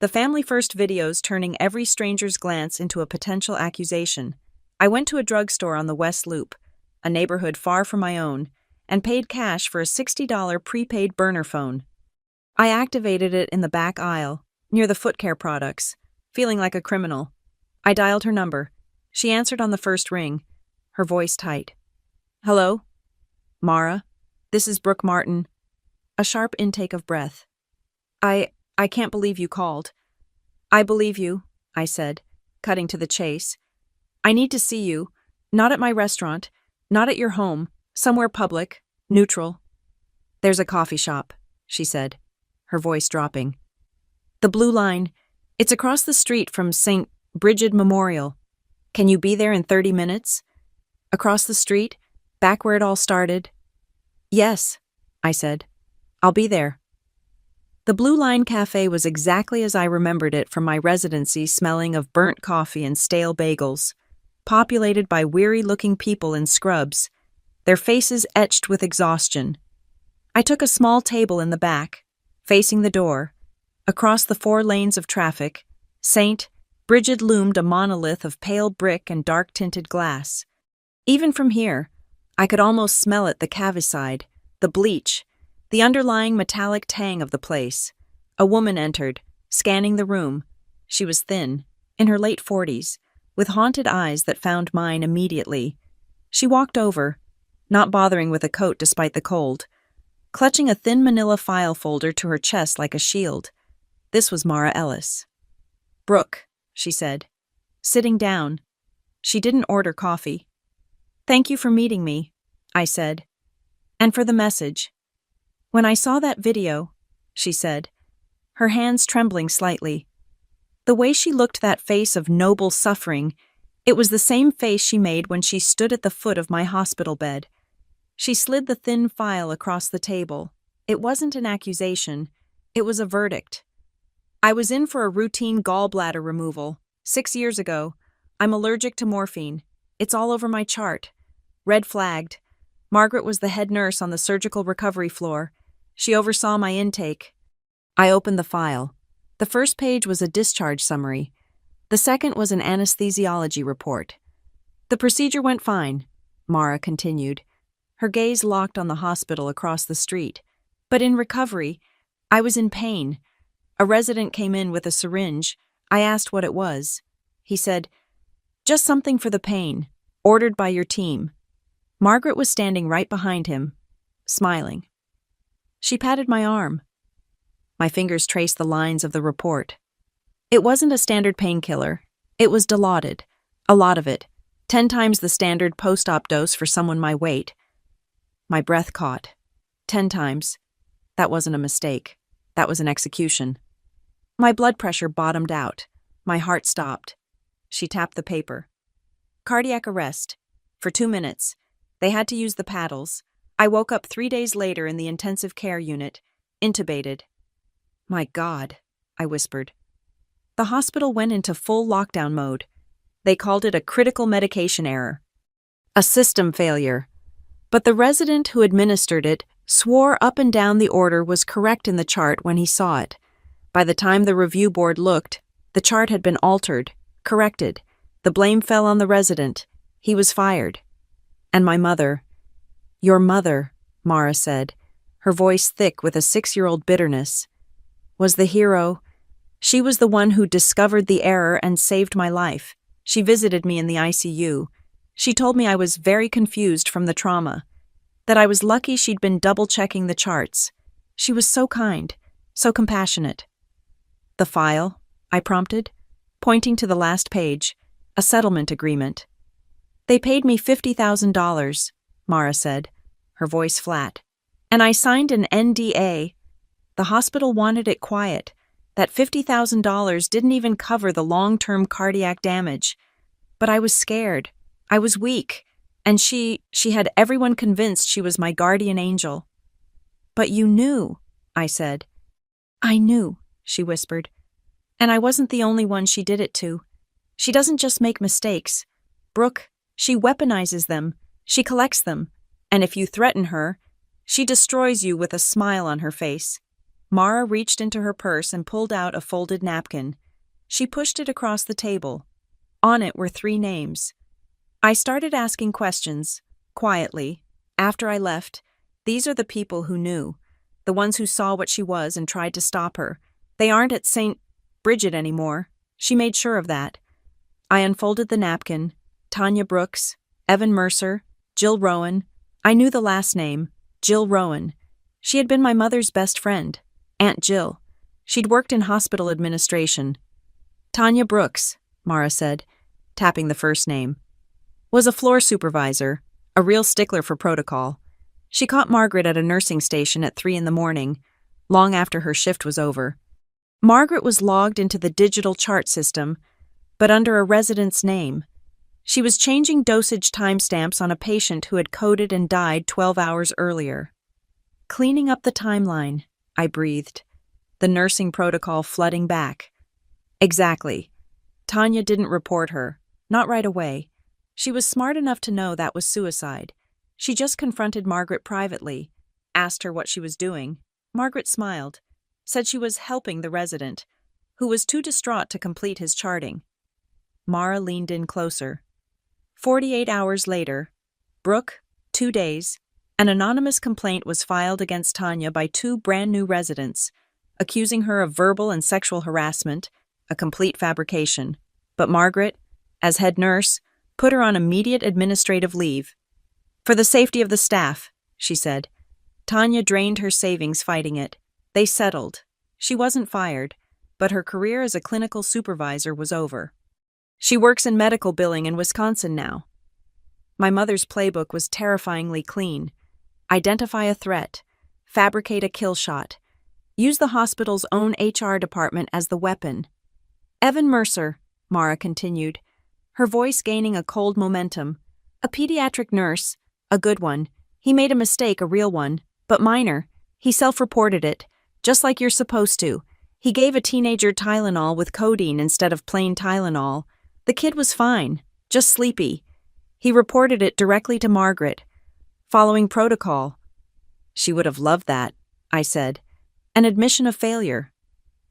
The Family First videos turning every stranger's glance into a potential accusation. I went to a drugstore on the West Loop, a neighborhood far from my own, and paid cash for a $60 prepaid burner phone. I activated it in the back aisle, near the foot care products, feeling like a criminal. I dialed her number. She answered on the first ring, her voice tight. "Hello? Mara? This is Brooke Martin." A sharp intake of breath. I can't believe you called." "I believe you," I said, cutting to the chase. "I need to see you. Not at my restaurant, not at your home, somewhere public, neutral." "There's a coffee shop," she said, her voice dropping. "The Blue Line. It's across the street from St. Bridget Memorial. Can you be there in 30 minutes? Across the street, back where it all started?" "Yes," I said. "I'll be there." The Blue Line Cafe was exactly as I remembered it from my residency, smelling of burnt coffee and stale bagels, populated by weary-looking people in scrubs, their faces etched with exhaustion. I took a small table in the back, facing the door. Across the 4 lanes of traffic, St. Bridget loomed a monolith of pale brick and dark-tinted glass. Even from here, I could almost smell it, the cavicide, the bleach, the underlying metallic tang of the place. A woman entered, scanning the room. She was thin, in her late 40s, with haunted eyes that found mine immediately. She walked over, not bothering with a coat despite the cold, clutching a thin manila file folder to her chest like a shield. This was Mara Ellis. "Brooke," she said, sitting down. She didn't order coffee. "Thank you for meeting me," I said, "and for the message." "When I saw that video," she said, her hands trembling slightly. The way she looked, that face of noble suffering, it was the same face she made when she stood at the foot of my hospital bed. She slid the thin file across the table. It wasn't an accusation. It was a verdict. "I was in for a routine gallbladder removal 6 years ago. I'm allergic to morphine. It's all over my chart. Red flagged. Margaret was the head nurse on the surgical recovery floor. She oversaw my intake." I opened the file. The first page was a discharge summary. The second was an anesthesiology report. "The procedure went fine," Mara continued. Her gaze locked on the hospital across the street. "But in recovery, I was in pain. A resident came in with a syringe. I asked what it was. He said, 'Just something for the pain, ordered by your team.' Margaret was standing right behind him, smiling. She patted my arm. My fingers traced the lines of the report. It wasn't a standard painkiller. It was Dilaudid, a lot of it, 10 times the standard post-op dose for someone my weight. My breath caught. 10 times. That wasn't a mistake. That was an execution. My blood pressure bottomed out. My heart stopped. She tapped the paper. "Cardiac arrest. For 2 minutes. They had to use the paddles. I woke up 3 days later in the intensive care unit. intubated. My God, I whispered. The hospital went into full lockdown mode. They called it a critical medication error, a system failure. But the resident who administered it swore up and down the order was correct in the chart when he saw it. By the time the review board looked, the chart had been altered, corrected. The blame fell on the resident. He was fired. And my mother. Your mother, Mara said, her voice thick with a 6-year-old bitterness, was the hero. She was the one who discovered the error and saved my life. She visited me in the ICU. She told me I was very confused from the trauma, that I was lucky she'd been double-checking the charts. She was so kind, so compassionate. The file, I prompted, pointing to the last page, a settlement agreement. They paid me $50,000, Mara said, her voice flat. And I signed an NDA. The hospital wanted it quiet. That $50,000 didn't even cover the long-term cardiac damage. But I was scared. I was weak. And she had everyone convinced she was my guardian angel. But you knew, I said. I knew, she whispered. And I wasn't the only one she did it to. She doesn't just make mistakes. Brooke, she weaponizes them. She collects them. And if you threaten her, she destroys you with a smile on her face. Mara reached into her purse and pulled out a folded napkin. She pushed it across the table. On it were 3 names. I started asking questions, quietly. After I left, these are the people who knew, the ones who saw what she was and tried to stop her. They aren't at St. Bridget anymore. She made sure of that. I unfolded the napkin. Tanya Brooks, Evan Mercer, Jill Rowan. I knew the last name, Jill Rowan. She had been my mother's best friend, Aunt Jill. She'd worked in hospital administration. Tanya Brooks, Mara said, tapping the first name, was a floor supervisor, a real stickler for protocol. She caught Margaret at a nursing station at 3 a.m, long after her shift was over. Margaret was logged into the digital chart system, but under a resident's name. She was changing dosage timestamps on a patient who had coded and died 12 hours earlier. Cleaning up the timeline, I breathed, the nursing protocol flooding back. Exactly. Tanya didn't report her, not right away. She was smart enough to know that was suicide. She just confronted Margaret privately, asked her what she was doing. Margaret smiled, said she was helping the resident, who was too distraught to complete his charting. Mara leaned in closer. 48 hours later, Brooke, 2 days, an anonymous complaint was filed against Tanya by 2 brand-new residents, accusing her of verbal and sexual harassment, a complete fabrication. But Margaret, as head nurse, put her on immediate administrative leave. For the safety of the staff, she said. Tanya drained her savings fighting it. They settled. She wasn't fired, but her career as a clinical supervisor was over. She works in medical billing in Wisconsin now. My mother's playbook was terrifyingly clean. Identify a threat, fabricate a kill shot, use the hospital's own HR department as the weapon. Evan Mercer, Mara continued, her voice gaining a cold momentum. A pediatric nurse, a good one. He made a mistake, a real one, but minor. He self-reported it, just like you're supposed to. He gave a teenager Tylenol with codeine instead of plain Tylenol. The kid was fine, just sleepy. He reported it directly to Margaret, following protocol. She would have loved that, I said. An admission of failure.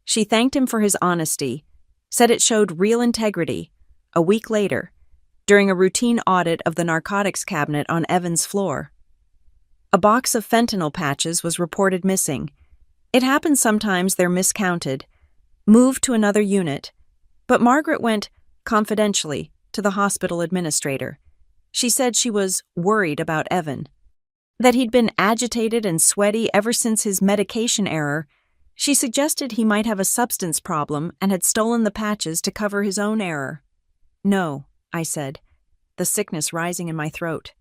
She thanked him for his honesty, said it showed real integrity. A week later, during a routine audit of the narcotics cabinet on Evan's floor, a box of fentanyl patches was reported missing. It happens sometimes they're miscounted, moved to another unit, but Margaret went, confidentially, to the hospital administrator. She said she was worried about Evan, that he'd been agitated and sweaty ever since his medication error. She suggested he might have a substance problem and had stolen the patches to cover his own error. No, I said, the sickness rising in my throat.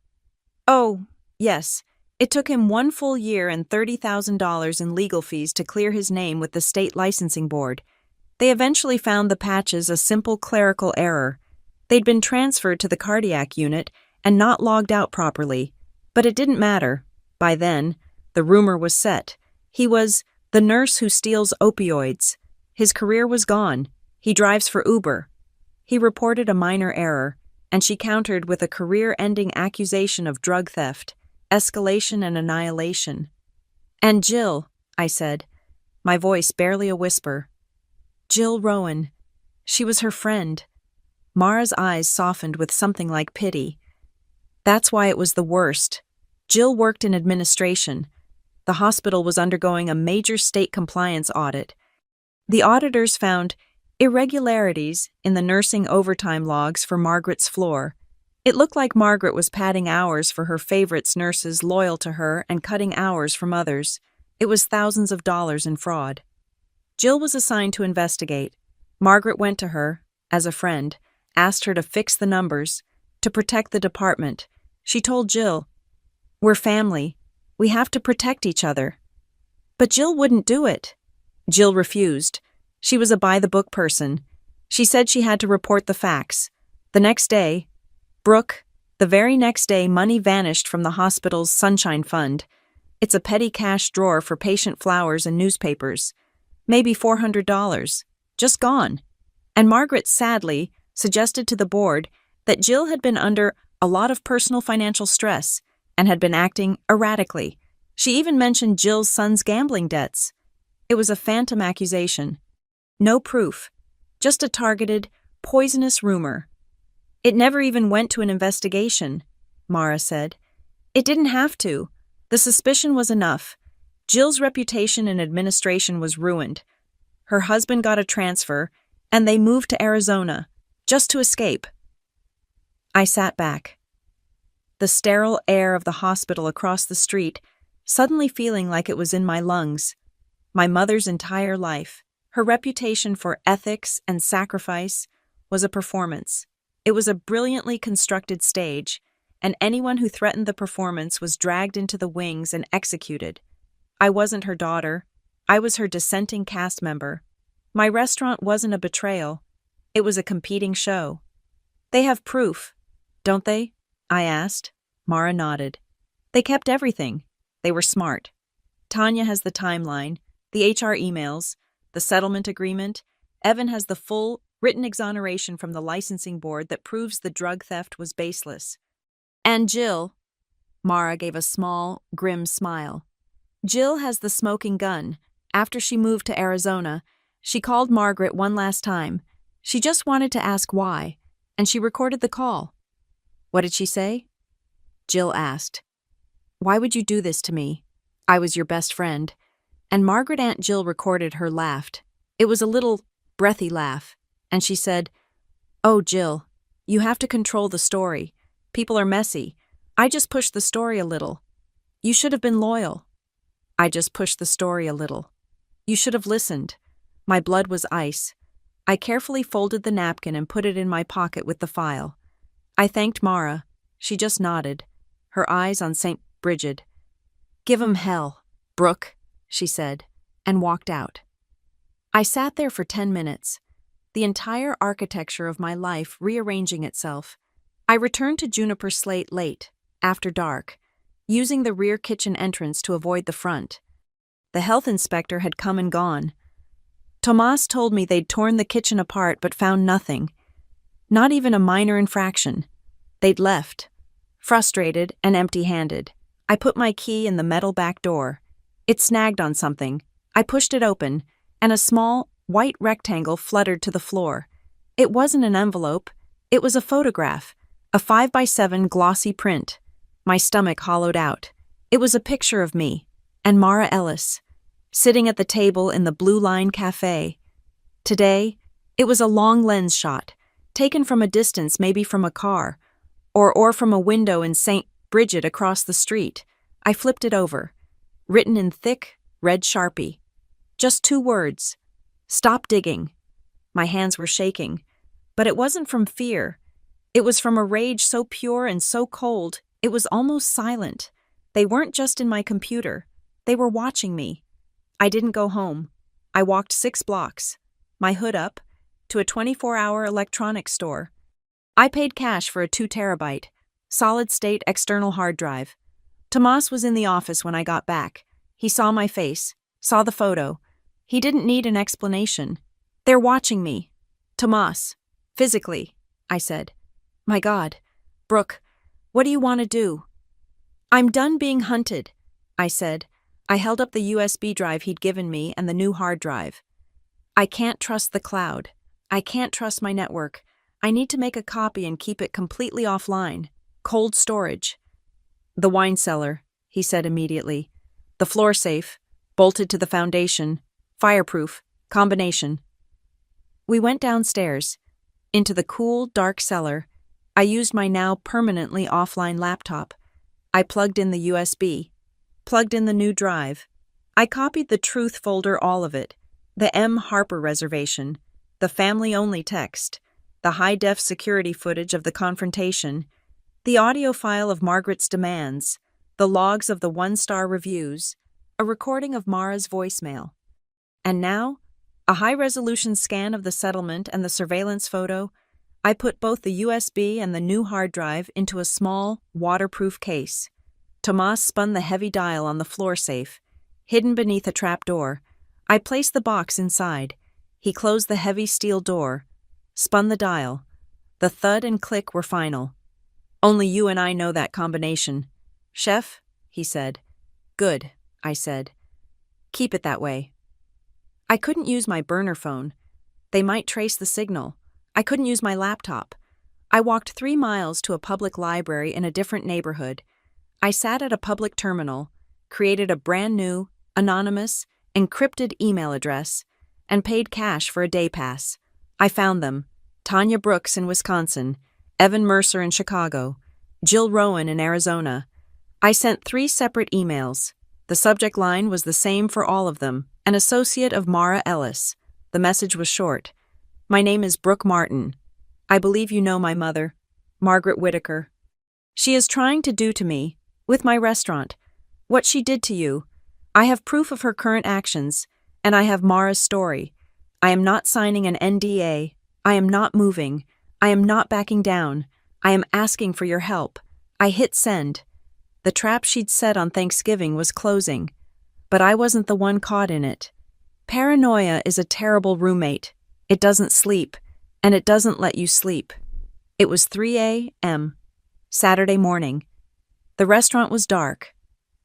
Oh, yes, it took him 1 full year and $30,000 in legal fees to clear his name with the state licensing board. They eventually found the patches a simple clerical error. They'd been transferred to the cardiac unit and not logged out properly. But it didn't matter. By then, the rumor was set. He was The nurse who steals opioids. His career was gone. He drives for Uber. He reported a minor error, and she countered with a career-ending accusation of drug theft, escalation and annihilation. And Jill, I said, my voice barely a whisper. Jill Rowan. She was her friend. Mara's eyes softened with something like pity. That's why it was the worst. Jill worked in administration. The hospital was undergoing a major state compliance audit. The auditors found irregularities in the nursing overtime logs for Margaret's floor. It looked like Margaret was padding hours for her favorites nurses loyal to her and cutting hours from others. It was thousands of dollars in fraud. Jill was assigned to investigate. Margaret went to her, as a friend, asked her to fix the numbers, to protect the department. She told Jill, "We're family. We have to protect each other." But Jill wouldn't do it. Jill refused. She was a by-the-book person. She said she had to report the facts. The next day, the very next day, money vanished from the hospital's Sunshine Fund. It's a petty cash drawer for patient flowers and newspapers. Maybe $400. Just gone. And Margaret sadly suggested to the board that Jill had been under a lot of personal financial stress and had been acting erratically. She even mentioned Jill's son's gambling debts. It was a phantom accusation. No proof. Just a targeted, poisonous rumor. It never even went to an investigation, Mara said. It didn't have to. The suspicion was enough. Jill's reputation in administration was ruined. Her husband got a transfer, and they moved to Arizona, just to escape. I sat back. The sterile air of the hospital across the street, suddenly feeling like it was in my lungs. My mother's entire life, her reputation for ethics and sacrifice, was a performance. It was a brilliantly constructed stage, and anyone who threatened the performance was dragged into the wings and executed. I wasn't her daughter. I was her dissenting cast member. My restaurant wasn't a betrayal. It was a competing show. They have proof, don't they? I asked. Mara nodded. They kept everything. They were smart. Tanya has the timeline, the HR emails, the settlement agreement. Evan has the full, written exoneration from the licensing board that proves the drug theft was baseless. And Jill, Mara gave a small, grim smile. Jill has the smoking gun. After she moved to Arizona, she called Margaret one last time. She just wanted to ask why, and she recorded the call. What did she say? Jill asked. Why would you do this to me? I was your best friend. And Margaret Aunt Jill recorded her laugh. It was a little, breathy laugh. And she said, Oh, Jill, you have to control the story. People are messy. I just pushed the story a little. You should have been loyal. I just pushed the story a little. You should have listened. My blood was ice. I carefully folded the napkin and put it in my pocket with the file. I thanked Mara. She just nodded, her eyes on St. Bridget. Give 'em hell, Brooke, she said, and walked out. I sat there for 10 minutes, the entire architecture of my life rearranging itself. I returned to Juniper Slate late, after dark, using the rear kitchen entrance to avoid the front. The health inspector had come and gone. Tomas told me they'd torn the kitchen apart but found nothing. Not even a minor infraction. They'd left, frustrated and empty-handed. I put my key in the metal back door. It snagged on something. I pushed it open, and a small, white rectangle fluttered to the floor. It wasn't an envelope. It was a photograph, a 5x7 glossy print. My stomach hollowed out. It was a picture of me and Mara Ellis, sitting at the table in the Blue Line Cafe. Today, it was a long lens shot, taken from a distance, maybe from a car, or from a window in St. Bridget across the street. I flipped it over, written in thick, red Sharpie. Just 2 words. Stop digging. My hands were shaking, but it wasn't from fear. It was from a rage so pure and so cold, it was almost silent. They weren't just in my computer. They were watching me. I didn't go home. I walked 6 blocks, my hood up, to a 24-hour electronics store. I paid cash for a 2 terabyte, solid-state external hard drive. Tomas was in the office when I got back. He saw my face. Saw the photo. He didn't need an explanation. They're watching me. Tomas. Physically, I said. My God. Brooke, what do you want to do? I'm done being hunted, I said. I held up the USB drive he'd given me and the new hard drive. I can't trust the cloud. I can't trust my network. I need to make a copy and keep it completely offline. Cold storage. The wine cellar, he said immediately. The floor safe, bolted to the foundation, fireproof, combination. We went downstairs, into the cool, dark cellar. I used my now permanently offline laptop. I plugged in the USB, plugged in the new drive. I copied the truth folder, all of it, the M. Harper reservation, the family-only text, the high-def security footage of the confrontation, the audio file of Margaret's demands, the logs of the one-star reviews, a recording of Mara's voicemail. And now, a high-resolution scan of the settlement and the surveillance photo. I put both the USB and the new hard drive into a small, waterproof case. Tomas spun the heavy dial on the floor safe, hidden beneath a trap door. I placed the box inside. He closed the heavy steel door, spun the dial. The thud and click were final. Only you and I know that combination. Chef, he said. Good, I said. Keep it that way. I couldn't use my burner phone. They might trace the signal. I couldn't use my laptop. I walked 3 miles to a public library in a different neighborhood. I sat at a public terminal, created a brand new, anonymous, encrypted email address, and paid cash for a day pass. I found them. Tanya Brooks in Wisconsin, Evan Mercer in Chicago, Jill Rowan in Arizona. I sent 3 separate emails. The subject line was the same for all of them, an associate of Mara Ellis. The message was short. My name is Brooke Martin. I believe you know my mother, Margaret Whitaker. She is trying to do to me, with my restaurant, what she did to you. I have proof of her current actions, and I have Mara's story. I am not signing an NDA. I am not moving. I am not backing down. I am asking for your help. I hit send. The trap she'd set on Thanksgiving was closing, but I wasn't the one caught in it. Paranoia is a terrible roommate. It doesn't sleep, and it doesn't let you sleep. It was 3 a.m., Saturday morning. The restaurant was dark,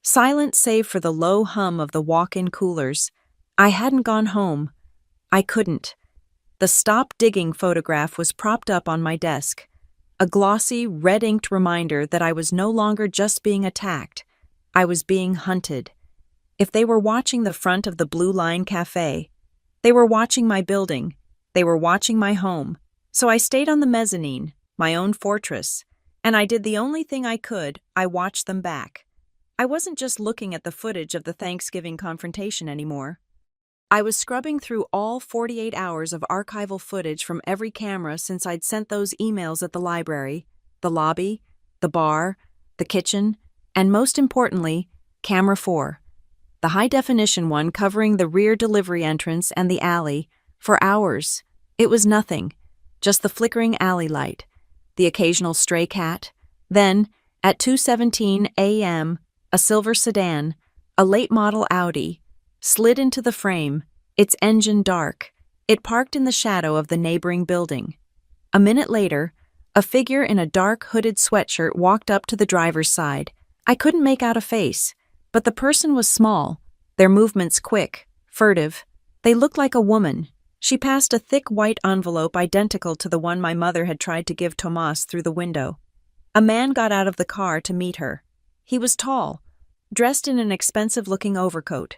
silent save for the low hum of the walk-in coolers. I hadn't gone home. I couldn't. The stop digging photograph was propped up on my desk, a glossy, red-inked reminder that I was no longer just being attacked. I was being hunted. If they were watching the front of the Blue Line Cafe, they were watching my building. They were watching my home. So I stayed on the mezzanine, my own fortress, and I did the only thing I could. I watched them back. I wasn't just looking at the footage of the Thanksgiving confrontation anymore. I was scrubbing through all 48 hours of archival footage from every camera since I'd sent those emails at the library, the lobby, the bar, the kitchen, and most importantly, camera 4. The high-definition one covering the rear delivery entrance and the alley. For hours, it was nothing, just the flickering alley light, the occasional stray cat. Then, at 2:17 a.m., a silver sedan, a late-model Audi, slid into the frame, its engine dark. It parked in the shadow of the neighboring building. A minute later, a figure in a dark hooded sweatshirt walked up to the driver's side. I couldn't make out a face, but the person was small, their movements quick, furtive. They looked like a woman. She passed a thick white envelope identical to the one my mother had tried to give Tomas through the window. A man got out of the car to meet her. He was tall, dressed in an expensive-looking overcoat.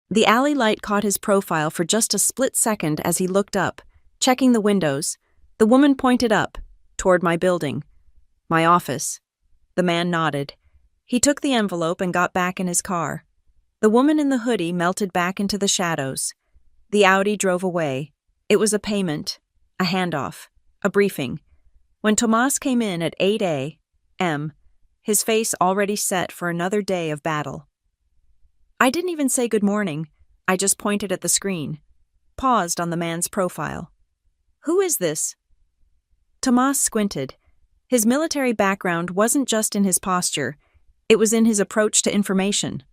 The alley light caught his profile for just a split second as he looked up, checking the windows. The woman pointed up, toward my building. My office. The man nodded. He took the envelope and got back in his car. The woman in the hoodie melted back into the shadows. The Audi drove away. It was a payment, a handoff, a briefing. When Tomas came in at 8 a.m., his face already set for another day of battle. I didn't even say good morning. I just pointed at the screen, paused on the man's profile. Who is this? Tomas squinted. His military background wasn't just in his posture, it was in his approach to information.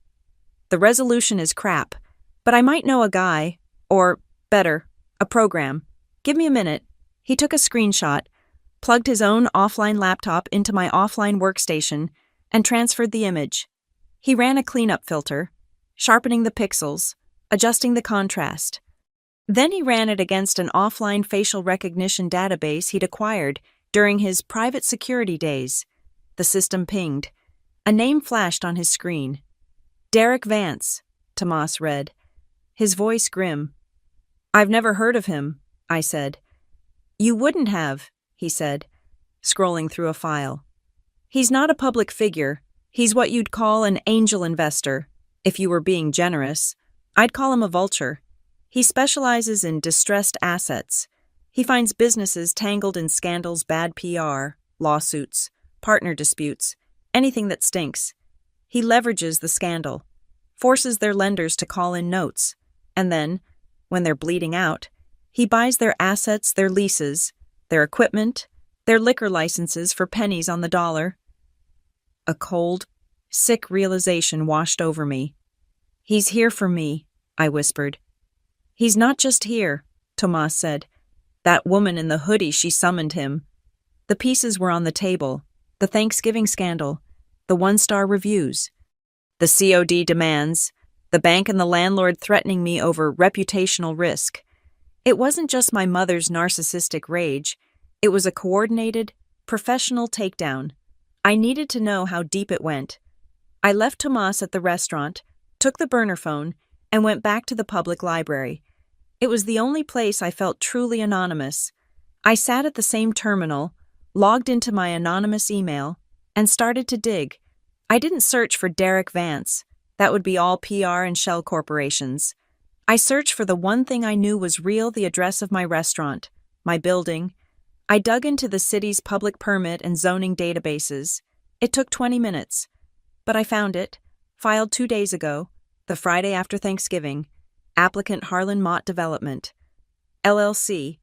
The resolution is crap. But I might know a guy, or, better, a program. Give me a minute. He took a screenshot, plugged his own offline laptop into my offline workstation, and transferred the image. He ran a cleanup filter, sharpening the pixels, adjusting the contrast. Then he ran it against an offline facial recognition database he'd acquired during his private security days. The system pinged. A name flashed on his screen. Derek Vance, Tomas read, his voice grim. "I've never heard of him," I said. "You wouldn't have," he said, scrolling through a file. "He's not a public figure. He's what you'd call an angel investor. If you were being generous, I'd call him a vulture. He specializes in distressed assets. He finds businesses tangled in scandals, bad PR, lawsuits, partner disputes, anything that stinks. He leverages the scandal, forces their lenders to call in notes, and then, when they're bleeding out, he buys their assets, their leases, their equipment, their liquor licenses for pennies on the dollar." A cold, sick realization washed over me. "He's here for me," I whispered. "He's not just here," Tomas said. "That woman in the hoodie, she summoned him." The pieces were on the table. The Thanksgiving scandal, the one-star reviews, the COD demands, the bank and the landlord threatening me over reputational risk. It wasn't just my mother's narcissistic rage. It was a coordinated, professional takedown. I needed to know how deep it went. I left Tomas at the restaurant, took the burner phone, and went back to the public library. It was the only place I felt truly anonymous. I sat at the same terminal, logged into my anonymous email, and started to dig. I didn't search for Derek Vance. That would be all PR and shell corporations. I searched for the one thing I knew was real: the address of my restaurant, my building. I dug into the city's public permit and zoning databases. It took 20 minutes. But I found it, filed 2 days ago, the Friday after Thanksgiving. Applicant Harlan Mott Development, LLC.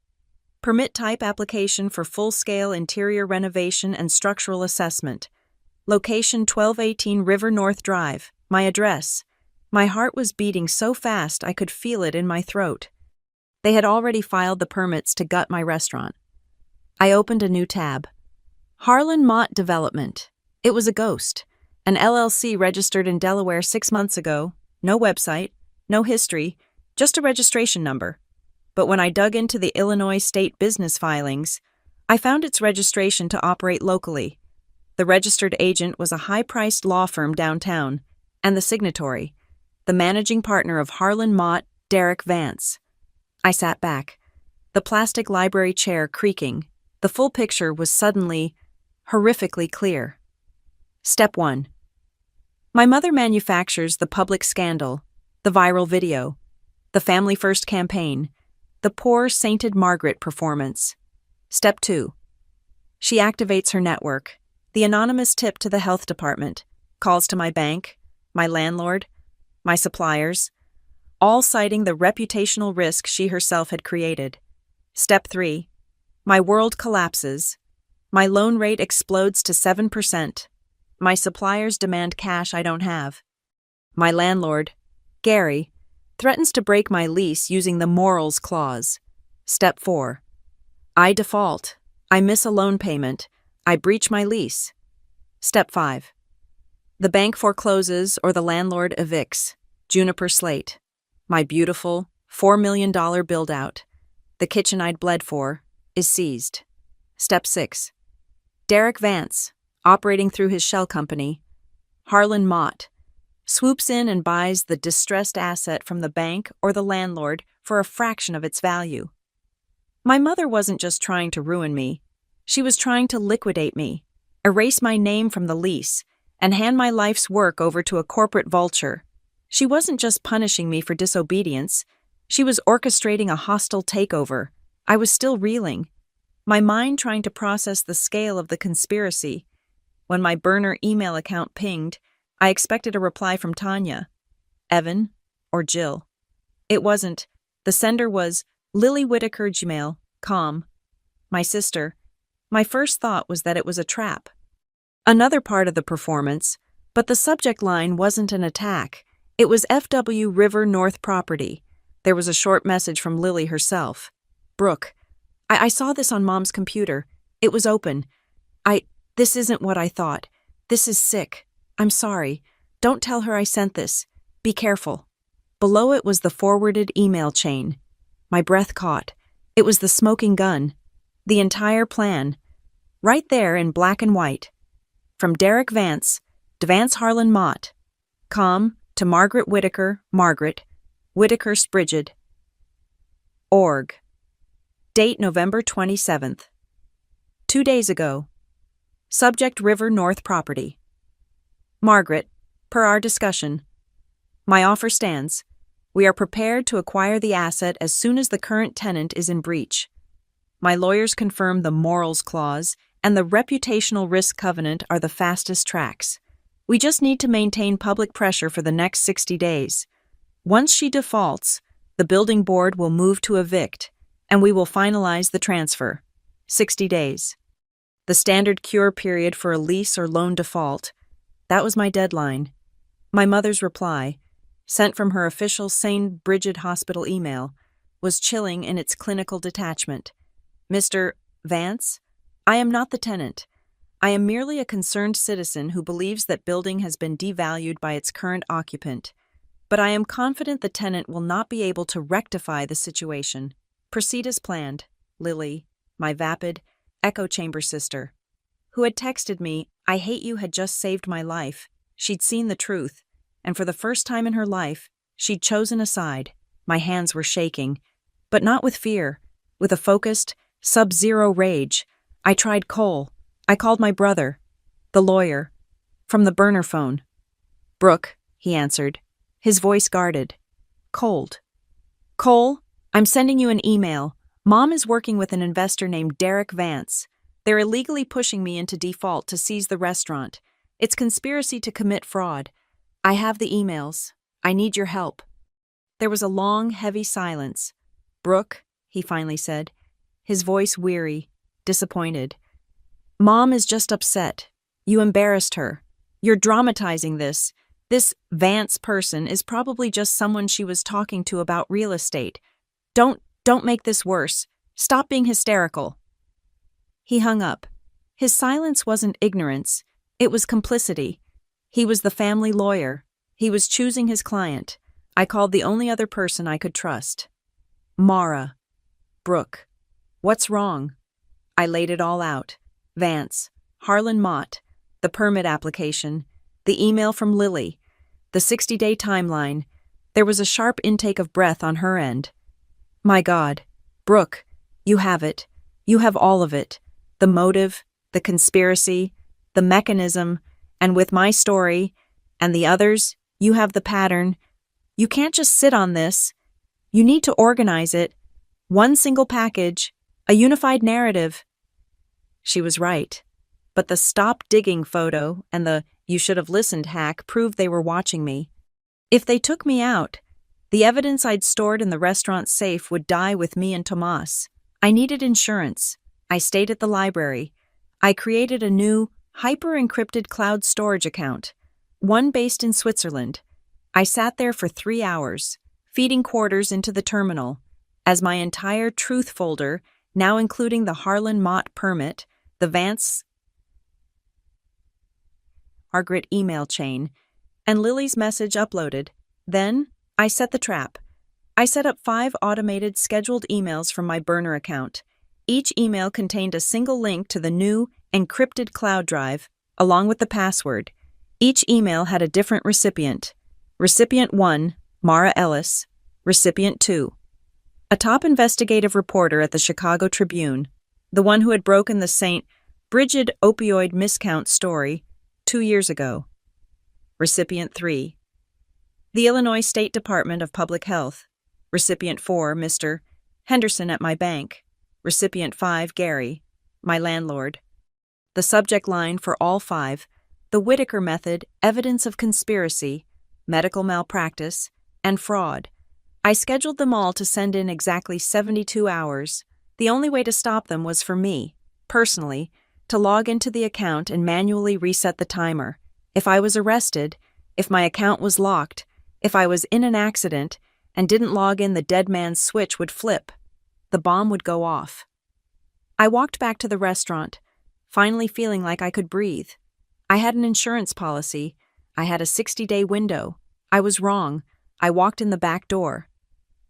Permit type: application for full-scale interior renovation and structural assessment. Location: 1218 River North Drive. My address. My heart was beating so fast I could feel it in my throat. They had already filed the permits to gut my restaurant. I opened a new tab. Harlan Mott Development. It was a ghost. An LLC registered in Delaware 6 months ago. No website, no history, just a registration number. But when I dug into the Illinois state business filings, I found its registration to operate locally. The registered agent was a high-priced law firm downtown, and the signatory, the managing partner of Harlan Mott, Derek Vance. I sat back, the plastic library chair creaking. The full picture was suddenly, horrifically clear. Step 1. My mother manufactures the public scandal, the viral video, the Family First campaign, the Poor Sainted Margaret performance. Step 2. She activates her network, the anonymous tip to the health department, calls to my bank, my landlord, my suppliers, all citing the reputational risk she herself had created. Step 3. My world collapses. My loan rate explodes to 7%. My suppliers demand cash I don't have. My landlord, Gary, threatens to break my lease using the morals clause. Step 4. I default. I miss a loan payment. I breach my lease. Step 5. The bank forecloses or the landlord evicts. Juniper slate. My beautiful $4 million build-out, the kitchen I'd bled for, is seized. Step 6. Derek Vance, operating through his shell company, Harlan Mott, swoops in and buys the distressed asset from the bank or the landlord for a fraction of its value. My mother wasn't just trying to ruin me. She was trying to liquidate me, erase my name from the lease, and hand my life's work over to a corporate vulture. She wasn't just punishing me for disobedience. She was orchestrating a hostile takeover. I was still reeling, my mind trying to process the scale of the conspiracy. When my burner email account pinged, I expected a reply from Tanya, Evan, or Jill. It wasn't. The sender was Lily Whitaker Gmail.com, my sister. My first thought was that it was a trap. Another part of the performance, but the subject line wasn't an attack. It was FW River North Property. There was a short message from Lily herself. Brooke, I saw this on Mom's computer. It was open. This isn't what I thought. This is sick. I'm sorry. Don't tell her I sent this. Be careful. Below it was the forwarded email chain. My breath caught. It was the smoking gun. The entire plan. Right there in black and white. From Derek Vance, to Vance Harlan Mott. Com, to Margaret Whitaker, Margaret. Whitaker Sprigid. Org. Date November 27th. 2 days ago. Subject River North Property. Margaret, per our discussion. My offer stands. We are prepared to acquire the asset as soon as the current tenant is in breach. My lawyers confirm the morals clause and the reputational risk covenant are the fastest tracks. We just need to maintain public pressure for the next 60 days. Once she defaults, the building board will move to evict, and we will finalize the transfer. 60 days. The standard cure period for a lease or loan default. That was my deadline. My mother's reply, sent from her official St. Bridget Hospital email, was chilling in its clinical detachment. Mr. Vance, I am not the tenant. I am merely a concerned citizen who believes that building has been devalued by its current occupant. But I am confident the tenant will not be able to rectify the situation. Proceed as planned. Lily, my vapid, echo chamber sister, who had texted me, I hate you, had just saved my life. She'd seen the truth, and for the first time in her life, she'd chosen a side. My hands were shaking, but not with fear, with a focused, sub-zero rage. I tried Cole. I called my brother, the lawyer, from the burner phone. Brooke, he answered, his voice guarded, cold. Cole, I'm sending you an email. Mom is working with an investor named Derek Vance. They're illegally pushing me into default to seize the restaurant. It's conspiracy to commit fraud. I have the emails. I need your help. There was a long, heavy silence. Brooke, he finally said, his voice weary, disappointed. Mom is just upset. You embarrassed her. You're dramatizing this. This Vance person is probably just someone she was talking to about real estate. Don't make this worse. Stop being hysterical. He hung up. His silence wasn't ignorance. It was complicity. He was the family lawyer. He was choosing his client. I called the only other person I could trust. Mara. Brooke. What's wrong? I laid it all out. Vance. Harlan Mott. The permit application. The email from Lily. The 60-day timeline. There was a sharp intake of breath on her end. My God. Brooke, you have it. You have all of it. The motive, the conspiracy, the mechanism, and with my story, and the others, you have the pattern. You can't just sit on this. You need to organize it. One single package, a unified narrative. She was right. But the stop digging photo and the you should have listened hack proved they were watching me. If they took me out, the evidence I'd stored in the restaurant safe would die with me and Tomas. I needed insurance. I stayed at the library. I created a new, hyper-encrypted cloud storage account, one based in Switzerland. I sat there for 3 hours, feeding quarters into the terminal, as my entire truth folder, now including the Harlan Mott permit, the Vance Margaret email chain, and Lily's message uploaded. Then, I set the trap. I set up 5 automated scheduled emails from my burner account. Each email contained a single link to the new, encrypted cloud drive, along with the password. Each email had a different recipient. Recipient 1, Mara Ellis. Recipient 2, a top investigative reporter at the Chicago Tribune, the one who had broken the St. Bridget opioid miscount story 2 years ago. Recipient 3, the Illinois State Department of Public Health. Recipient 4, Mr. Henderson at my bank. Recipient 5, Gary, my landlord. The subject line for all 5, the Whitaker method, evidence of conspiracy, medical malpractice, and fraud. I scheduled them all to send in exactly 72 hours. The only way to stop them was for me, personally, to log into the account and manually reset the timer. If I was arrested, if my account was locked, If I was in an accident and didn't log in, the dead man's switch would flip. The bomb would go off. I walked back to the restaurant, finally feeling like I could breathe. I had an insurance policy. I had a 60-day window. I was wrong. I walked in the back door.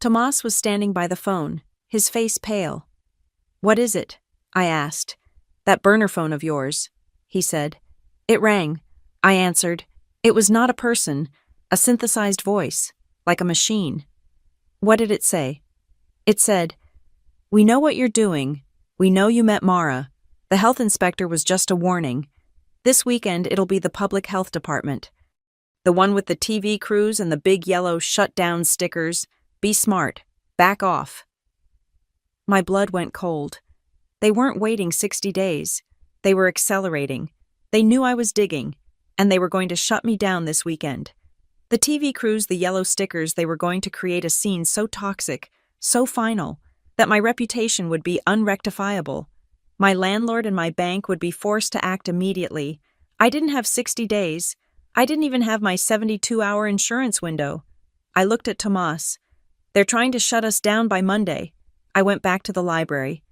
Tomas was standing by the phone, his face pale. "What is it?" I asked. "That burner phone of yours," he said. It rang. I answered. It was not a person, a synthesized voice, like a machine. What did it say? It said, "We know what you're doing. We know you met Mara. The health inspector was just a warning. This weekend it'll be the public health department. The one with the TV crews and the big yellow shut-down stickers. Be smart. Back off." My blood went cold. They weren't waiting 60 days. They were accelerating. They knew I was digging, and they were going to shut me down this weekend. The TV crews, the yellow stickers, they were going to create a scene so toxic, so final, that my reputation would be unrectifiable. My landlord and my bank would be forced to act immediately. I didn't have 60 days. I didn't even have my 72-hour insurance window. I looked at Tomas. "They're trying to shut us down by Monday." I went back to the library.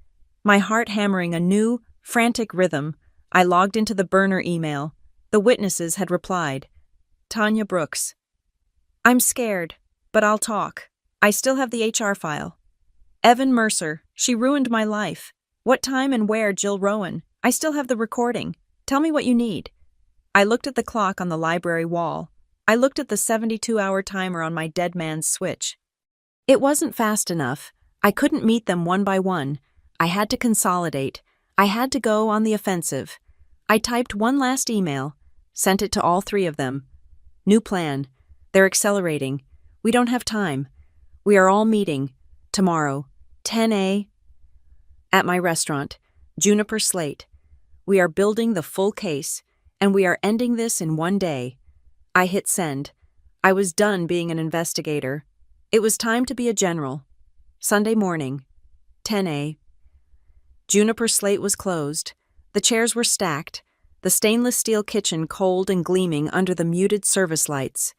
My heart hammering a new, frantic rhythm. I logged into the burner email. The witnesses had replied. Tanya Brooks. "I'm scared, but I'll talk. I still have the HR file." Evan Mercer. "She ruined my life." "What time and where, Jill Rowan?" "I still have the recording. Tell me what you need." I looked at the clock on the library wall. I looked at the 72-hour timer on my dead man's switch. It wasn't fast enough. I couldn't meet them one by one. I had to consolidate. I had to go on the offensive. I typed one last email, sent it to all three of them. "New plan. They're accelerating. We don't have time. We are all meeting. Tomorrow, 10 a. at my restaurant, Juniper Slate. We are building the full case, and we are ending this in one day." I hit send. I was done being an investigator. It was time to be a general. Sunday morning, 10 a. Juniper Slate was closed. The chairs were stacked, the stainless steel kitchen cold and gleaming under the muted service lights.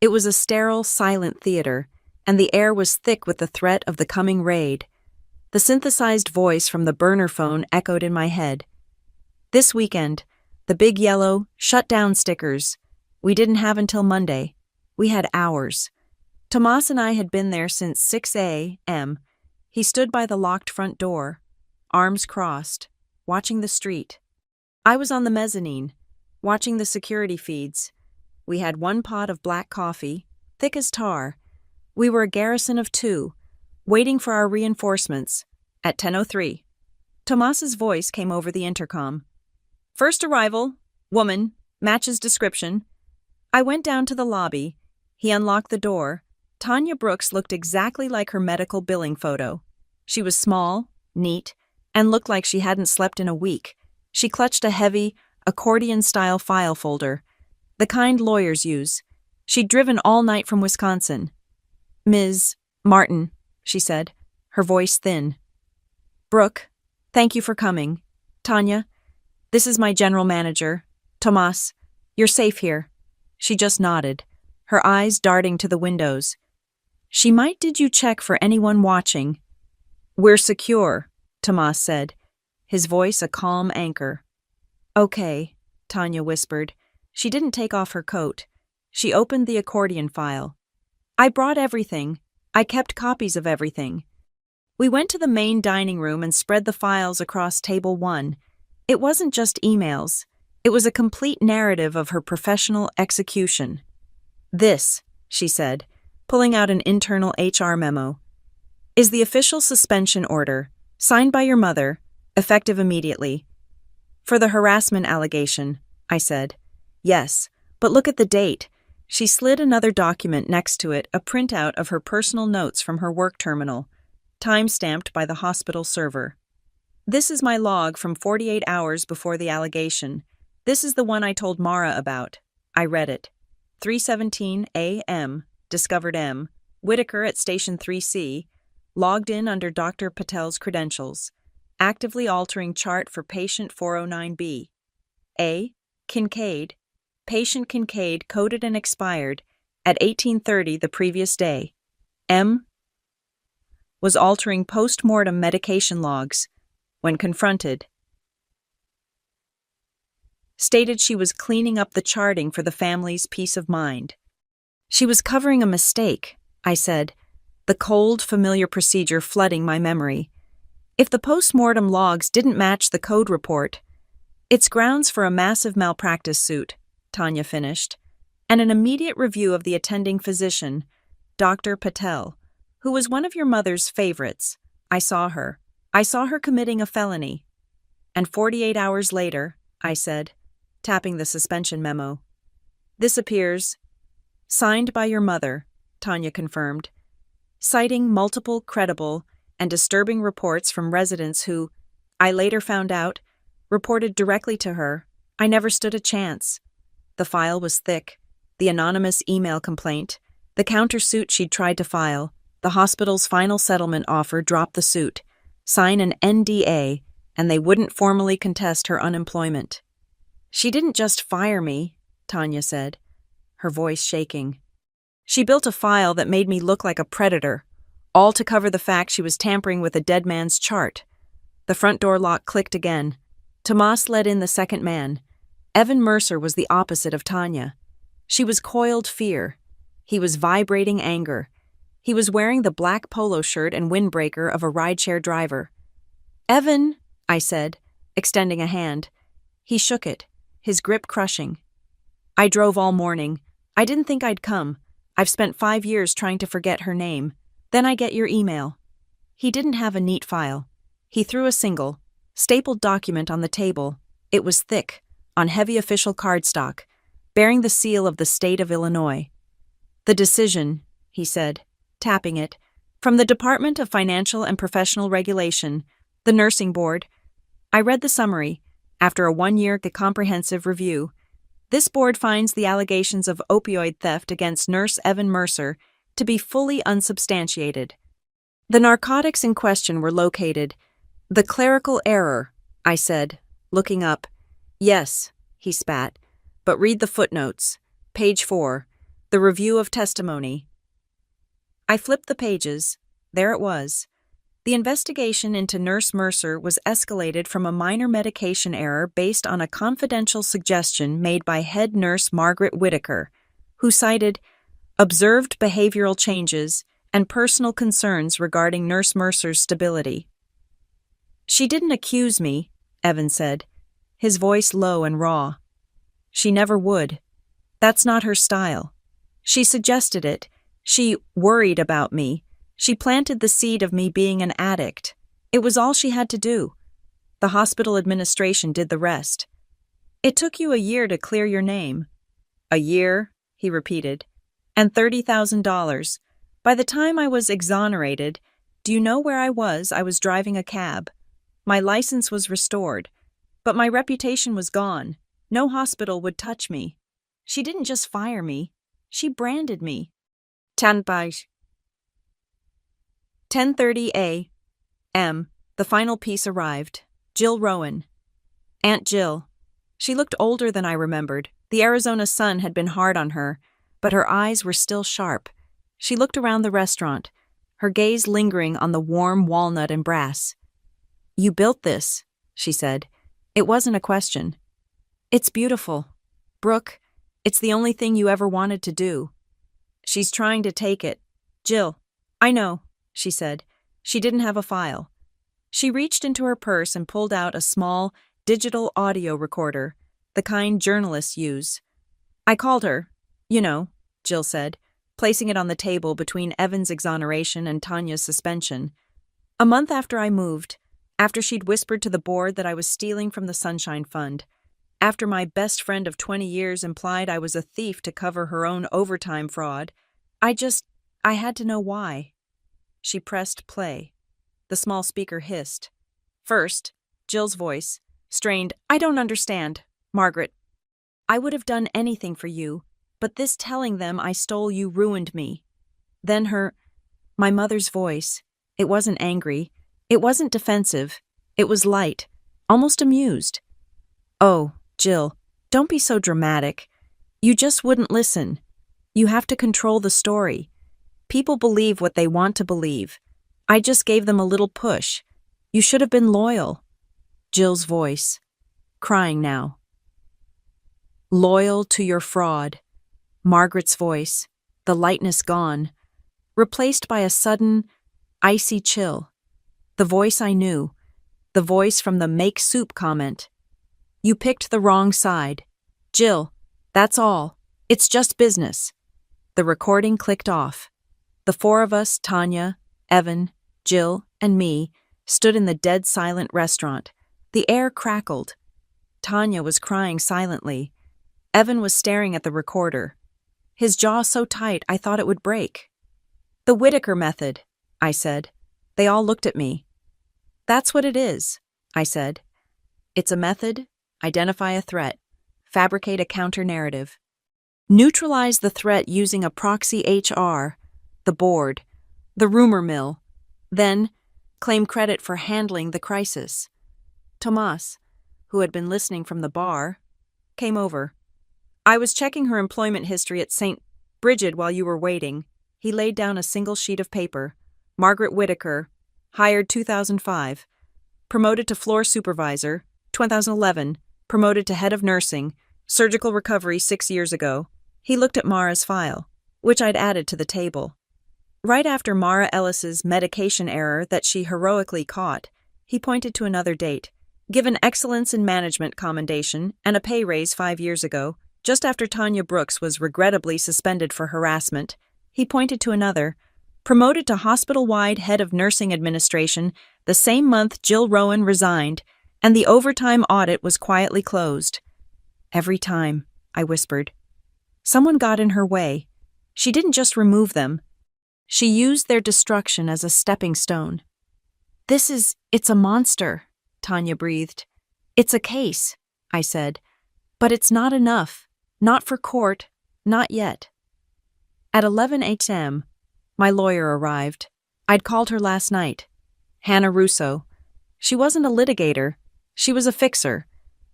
It was a sterile, silent theater, and the air was thick with the threat of the coming raid. The synthesized voice from the burner phone echoed in my head. This weekend, the big yellow, shut-down stickers. We didn't have until Monday. We had hours. Tomas and I had been there since 6 a.m. He stood by the locked front door, arms crossed, watching the street. I was on the mezzanine, watching the security feeds. We had one pot of black coffee, thick as tar. We were a garrison of 2, waiting for our reinforcements. At 10:03, Tomas's voice came over the intercom. "First arrival, woman, matches description." I went down to the lobby. He unlocked the door. Tanya Brooks looked exactly like her medical billing photo. She was small, neat, and looked like she hadn't slept in a week. She clutched a heavy, accordion-style file folder, the kind lawyers use. She'd driven all night from Wisconsin. "Ms. Martin," she said, her voice thin. "Brooke, thank you for coming. Tanya, this is my general manager. Tomas, you're safe here." She just nodded, her eyes darting to the windows. "She might did you check for anyone watching?" "We're secure," Tomas said, his voice a calm anchor. "Okay," Tanya whispered. She didn't take off her coat. She opened the accordion file. "I brought everything. I kept copies of everything." We went to the main dining room and spread the files across table 1. It wasn't just emails. It was a complete narrative of her professional execution. "This," she said, pulling out an internal HR memo, "is the official suspension order, signed by your mother, effective immediately." "For the harassment allegation," I said. "Yes, but look at the date." She slid another document next to it, a printout of her personal notes from her work terminal, time-stamped by the hospital server. "This is my log from 48 hours before the allegation. This is the one I told Mara about." I read it. 3:17 a.m., discovered M. Whitaker at Station 3C, logged in under Dr. Patel's credentials, actively altering chart for patient 409B. A. Kincaid. Patient Kincaid coded and expired. At 18:30 the previous day, M was altering post-mortem medication logs when confronted. Stated she was cleaning up the charting for the family's peace of mind. She was covering a mistake, I said, the cold, familiar procedure flooding my memory. If the post-mortem logs didn't match the code report, it's grounds for a massive malpractice suit, Tanya finished, and an immediate review of the attending physician, Dr. Patel, who was one of your mother's favorites. I saw her committing a felony. And 48 hours later, I said, tapping the suspension memo. This appears, signed by your mother, Tanya confirmed, citing multiple credible and disturbing reports from residents who, I later found out, reported directly to her. I never stood a chance. The file was thick, the anonymous email complaint, the countersuit she'd tried to file, the hospital's final settlement offer dropped the suit, sign an NDA, and they wouldn't formally contest her unemployment. She didn't just fire me, Tanya said, her voice shaking. She built a file that made me look like a predator, all to cover the fact she was tampering with a dead man's chart. The front door lock clicked again. Tomas led in the second man. Evan Mercer was the opposite of Tanya. She was coiled fear. He was vibrating anger. He was wearing the black polo shirt and windbreaker of a rideshare driver. Evan, I said, extending a hand. He shook it, his grip crushing. I drove all morning. I didn't think I'd come. I've spent 5 years trying to forget her name. Then I get your email. He didn't have a neat file. He threw a single, stapled document on the table. It was thick, on heavy official cardstock, bearing the seal of the state of Illinois. The decision, he said, tapping it, from the Department of Financial and Professional Regulation, the Nursing Board. I read the summary. After a 1-year comprehensive review, this board finds the allegations of opioid theft against Nurse Evan Mercer to be fully unsubstantiated. The narcotics in question were located. The clerical error, I said, looking up. Yes, he spat, but read the footnotes. Page 4, the review of testimony. I flipped the pages. There it was. The investigation into Nurse Mercer was escalated from a minor medication error based on a confidential suggestion made by head nurse Margaret Whitaker, who cited observed behavioral changes and personal concerns regarding Nurse Mercer's stability. She didn't accuse me, Evan said, his voice low and raw. She never would. That's not her style. She suggested it. She worried about me. She planted the seed of me being an addict. It was all she had to do. The hospital administration did the rest. It took you a year to clear your name. A year, he repeated, and $30,000. By the time I was exonerated, do you know where I was? I was driving a cab. My license was restored, but my reputation was gone. No hospital would touch me. She didn't just fire me. She branded me. 10:30 a.m. The final piece arrived. Jill Rowan. Aunt Jill. She looked older than I remembered. The Arizona sun had been hard on her, but her eyes were still sharp. She looked around the restaurant, her gaze lingering on the warm walnut and brass. You built this, she said. It wasn't a question. It's beautiful. Brooke, it's the only thing you ever wanted to do. She's trying to take it. Jill, I know, she said. She didn't have a file. She reached into her purse and pulled out a small, digital audio recorder, the kind journalists use. I called her. You know, Jill said, placing it on the table between Evan's exoneration and Tanya's suspension. A month after I moved, after she'd whispered to the board that I was stealing from the Sunshine Fund, after my best friend of 20 years implied I was a thief to cover her own overtime fraud, I had to know why. She pressed play. The small speaker hissed. First, Jill's voice, strained, I don't understand, Margaret. I would have done anything for you, but this telling them I stole you ruined me. Then my mother's voice. It wasn't angry. It wasn't defensive. It was light, almost amused. Oh, Jill, don't be so dramatic. You just wouldn't listen. You have to control the story. People believe what they want to believe. I just gave them a little push. You should have been loyal. Jill's voice, crying now. Loyal to your fraud. Margaret's voice, the lightness gone, replaced by a sudden, icy chill. The voice I knew, the voice from the make soup comment. You picked the wrong side. Jill, that's all. It's just business. The recording clicked off. The four of us, Tanya, Evan, Jill, and me, stood in the dead silent restaurant. The air crackled. Tanya was crying silently. Evan was staring at the recorder, his jaw so tight I thought it would break. The Whitaker method, I said. They all looked at me. That's what it is, I said. It's a method, identify a threat, fabricate a counter-narrative. Neutralize the threat using a proxy HR, the board, the rumor mill, then claim credit for handling the crisis. Tomas, who had been listening from the bar, came over. I was checking her employment history at St. Bridget while you were waiting. He laid down a single sheet of paper. Margaret Whitaker, hired 2005. Promoted to floor supervisor, 2011. Promoted to head of nursing, surgical recovery 6 years ago. He looked at Mara's file, which I'd added to the table. Right after Mara Ellis's medication error that she heroically caught, he pointed to another date. Given excellence in management commendation and a pay raise 5 years ago, just after Tanya Brooks was regrettably suspended for harassment, he pointed to another. Promoted to hospital-wide head of nursing administration the same month Jill Rowan resigned, and the overtime audit was quietly closed. Every time, I whispered. Someone got in her way. She didn't just remove them. She used their destruction as a stepping stone. It's a monster, Tanya breathed. It's a case, I said. But it's not enough. Not for court. Not yet. At 11 a.m., my lawyer arrived. I'd called her last night. Hannah Russo. She wasn't a litigator. She was a fixer.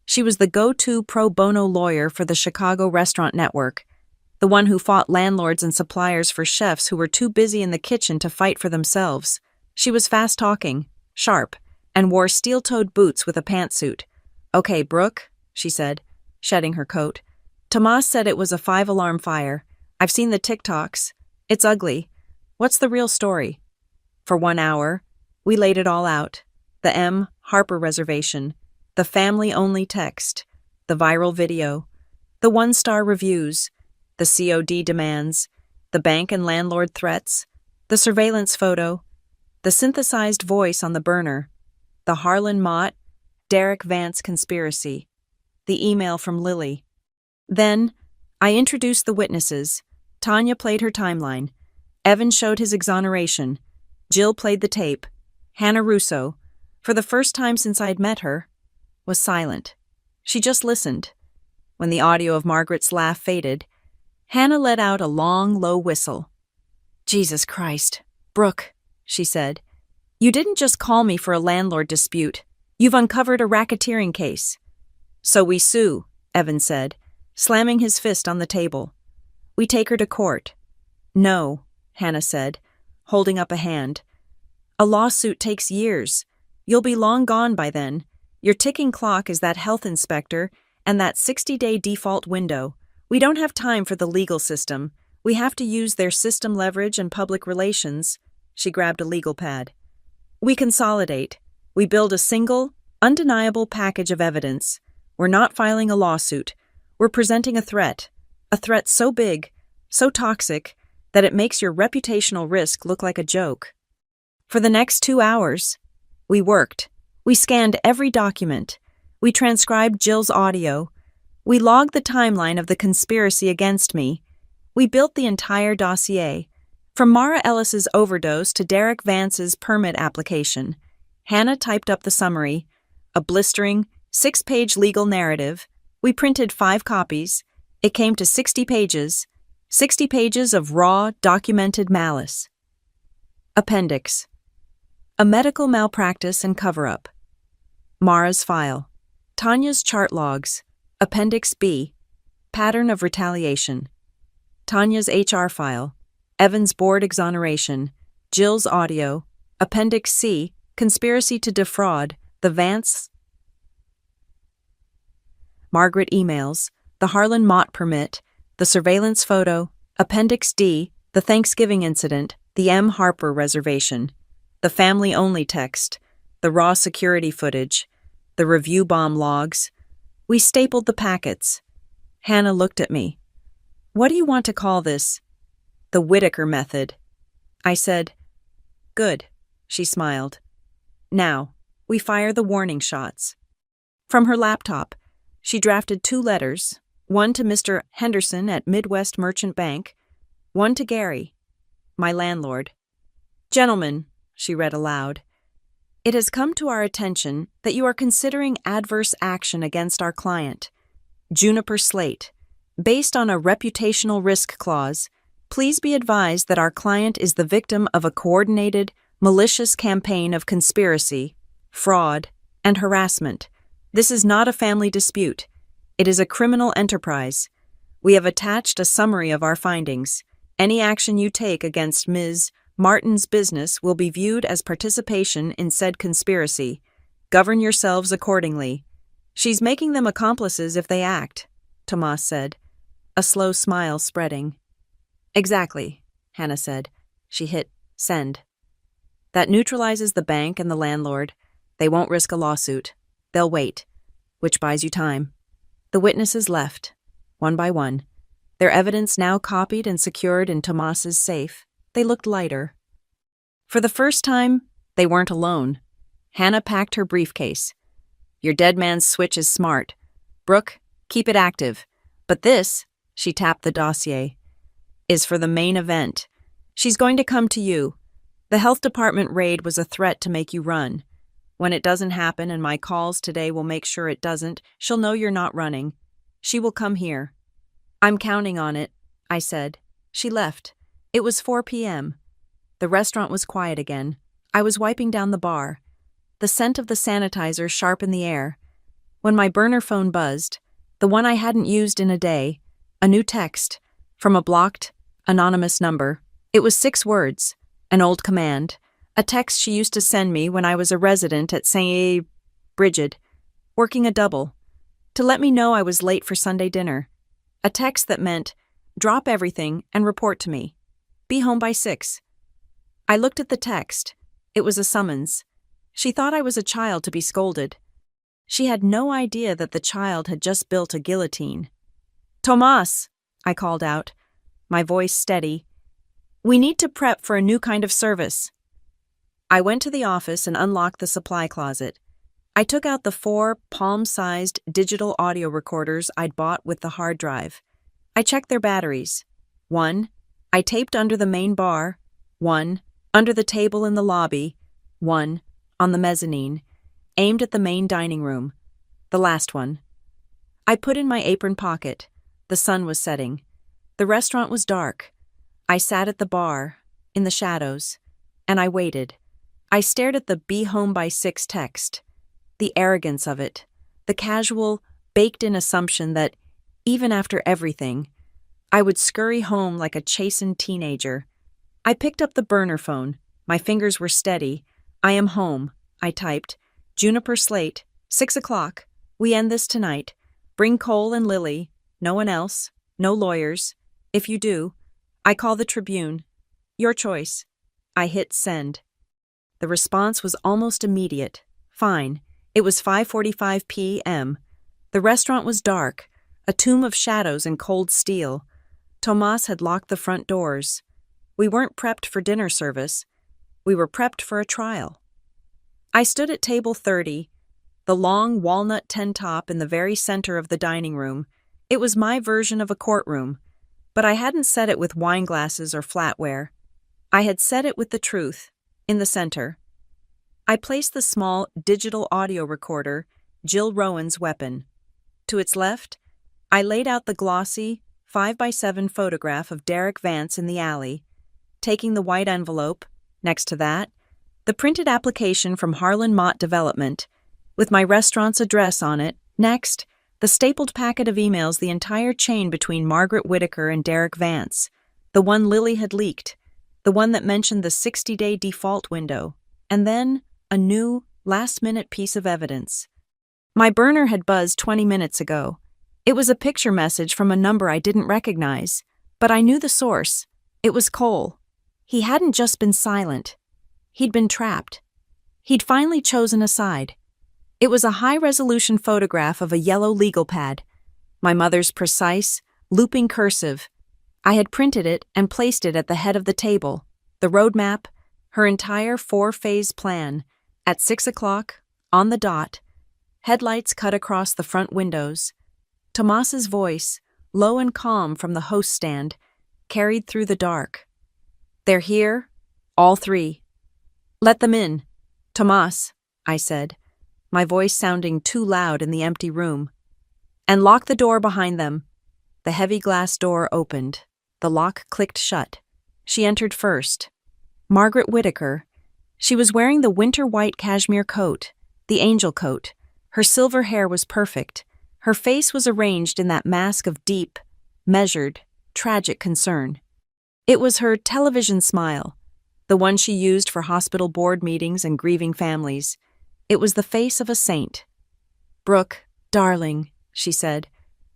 She was the go-to pro bono lawyer for the Chicago restaurant network, the one who fought landlords and suppliers for chefs who were too busy in the kitchen to fight for themselves. She was fast-talking, sharp, and wore steel-toed boots with a pantsuit. Okay, Brooke, she said, shedding her coat. Tomas said it was a 5-alarm fire. I've seen the TikToks. It's ugly. What's the real story? For 1 hour, we laid it all out. The M. Harper reservation, the family-only text, the viral video, the 1-star reviews, the COD demands, the bank and landlord threats, the surveillance photo, the synthesized voice on the burner, the Harlan Mott, Derek Vance conspiracy, the email from Lily. Then, I introduced the witnesses. Tanya played her timeline. Evan showed his exoneration. Jill played the tape. Hannah Russo, for the first time since I'd met her, was silent. She just listened. When the audio of Margaret's laugh faded, Hannah let out a long, low whistle. Jesus Christ, Brooke, she said. You didn't just call me for a landlord dispute. You've uncovered a racketeering case. So we sue, Evan said, slamming his fist on the table. We take her to court. No, Hannah said, holding up a hand. A lawsuit takes years. You'll be long gone by then. Your ticking clock is that health inspector and that 60-day default window. We don't have time for the legal system. We have to use their system leverage and public relations. She grabbed a legal pad. We consolidate. We build a single, undeniable package of evidence. We're not filing a lawsuit. We're presenting a threat so big, so toxic, that it makes your reputational risk look like a joke. For the next 2 hours, we worked. We scanned every document. We transcribed Jill's audio. We logged the timeline of the conspiracy against me. We built the entire dossier, from Mara Ellis's overdose to Derek Vance's permit application. Hannah typed up the summary, a blistering, 6-page legal narrative. We printed 5 copies. It came to 60 pages. 60 pages of raw, documented malice. Appendix. A medical malpractice and cover-up. Mara's file. Tanya's chart logs. Appendix B. Pattern of retaliation. Tanya's HR file, Evan's board exoneration, Jill's audio, Appendix C, conspiracy to defraud, the Vance, Margaret emails, the Harlan Mott permit, the surveillance photo, Appendix D, the Thanksgiving incident, the M. Harper reservation, the family-only text, the raw security footage, the review bomb logs. We stapled the packets. Hannah looked at me. "What do you want to call this?" "The Whitaker method." I said, "Good," she smiled. "Now, we fire the warning shots." From her laptop, she drafted 2 letters, one to Mr. Henderson at Midwest Merchant Bank, one to Gary, my landlord. "Gentlemen," she read aloud, "it has come to our attention that you are considering adverse action against our client, Juniper Slate. Based on a reputational risk clause, please be advised that our client is the victim of a coordinated, malicious campaign of conspiracy, fraud, and harassment. This is not a family dispute. It is a criminal enterprise. We have attached a summary of our findings. Any action you take against Ms. Martin's business will be viewed as participation in said conspiracy. Govern yourselves accordingly. She's making them accomplices if they act," Tomas said, a slow smile spreading. "Exactly," Hannah said. She hit send. "That neutralizes the bank and the landlord. They won't risk a lawsuit. They'll wait, which buys you time." The witnesses left, one by one. Their evidence now copied and secured in Tomas's safe. They looked lighter. For the first time, they weren't alone. Hannah packed her briefcase. "Your dead man's switch is smart. Brooke, keep it active. But this," she tapped the dossier, "is for the main event. She's going to come to you. The health department raid was a threat to make you run. When it doesn't happen, and my calls today will make sure it doesn't, she'll know you're not running. She will come here." "I'm counting on it," I said. She left. It was 4 p.m. The restaurant was quiet again. I was wiping down the bar. The scent of the sanitizer sharp in the air. When my burner phone buzzed, the one I hadn't used in a day, a new text, from a blocked, anonymous number. It was 6 words, an old command, a text she used to send me when I was a resident at St. Brigid, working a double, to let me know I was late for Sunday dinner. A text that meant, drop everything and report to me. Be home by 6. I looked at the text. It was a summons. She thought I was a child to be scolded. She had no idea that the child had just built a guillotine. "Tomas," I called out, my voice steady. "We need to prep for a new kind of service." I went to the office and unlocked the supply closet. I took out the 4 palm-sized digital audio recorders I'd bought with the hard drive. I checked their batteries. 1, I taped under the main bar. 1, under the table in the lobby. 1, on the mezzanine, aimed at the main dining room. The last one. I put in my apron pocket. The sun was setting. The restaurant was dark. I sat at the bar, in the shadows, and I waited. I stared at the "be home by 6" text. The arrogance of it, the casual, baked-in assumption that, even after everything, I would scurry home like a chastened teenager. I picked up the burner phone. My fingers were steady. "I am home," I typed. "Juniper Slate, 6 o'clock. We end this tonight. Bring Cole and Lily. No one else. No lawyers. If you do, I call the Tribune. Your choice." I hit send. The response was almost immediate. Fine. It was 5:45 p.m. The restaurant was dark, a tomb of shadows and cold steel. Tomas had locked the front doors. We weren't prepped for dinner service. We were prepped for a trial. I stood at table 30, the long walnut tent-top in the very center of the dining room. It was my version of a courtroom, but I hadn't set it with wine glasses or flatware. I had set it with the truth, in the center. I placed the small digital audio recorder, Jill Rowan's weapon. To its left, I laid out the glossy 5x7 photograph of Derek Vance in the alley. Taking the white envelope, next to that, the printed application from Harlan Mott Development, with my restaurant's address on it. Next, The stapled packet of emails, the entire chain between Margaret Whittaker and Derek Vance, the one Lily had leaked, the one that mentioned the 60-day default window, and then a new, last-minute piece of evidence. My burner had buzzed 20 minutes ago. It was a picture message from a number I didn't recognize, but I knew the source. It was Cole. He hadn't just been silent. He'd been trapped. He'd finally chosen a side. It was a high-resolution photograph of a yellow legal pad, my mother's precise, looping cursive. I had printed it and placed it at the head of the table, the roadmap, her entire 4-phase plan, at 6 o'clock, on the dot, headlights cut across the front windows. Tomas's voice, low and calm from the host stand, carried through the dark. "They're here, all three. Let them in. Tomas," I said, my voice sounding too loud in the empty room. "And lock the door behind them." The heavy glass door opened. The lock clicked shut. She entered first. Margaret Whittaker. She was wearing the winter-white cashmere coat, the angel coat. Her silver hair was perfect. Her face was arranged in that mask of deep, measured, tragic concern. It was her television smile, the one she used for hospital board meetings and grieving families. It was the face of a saint. "Brooke, darling," she said,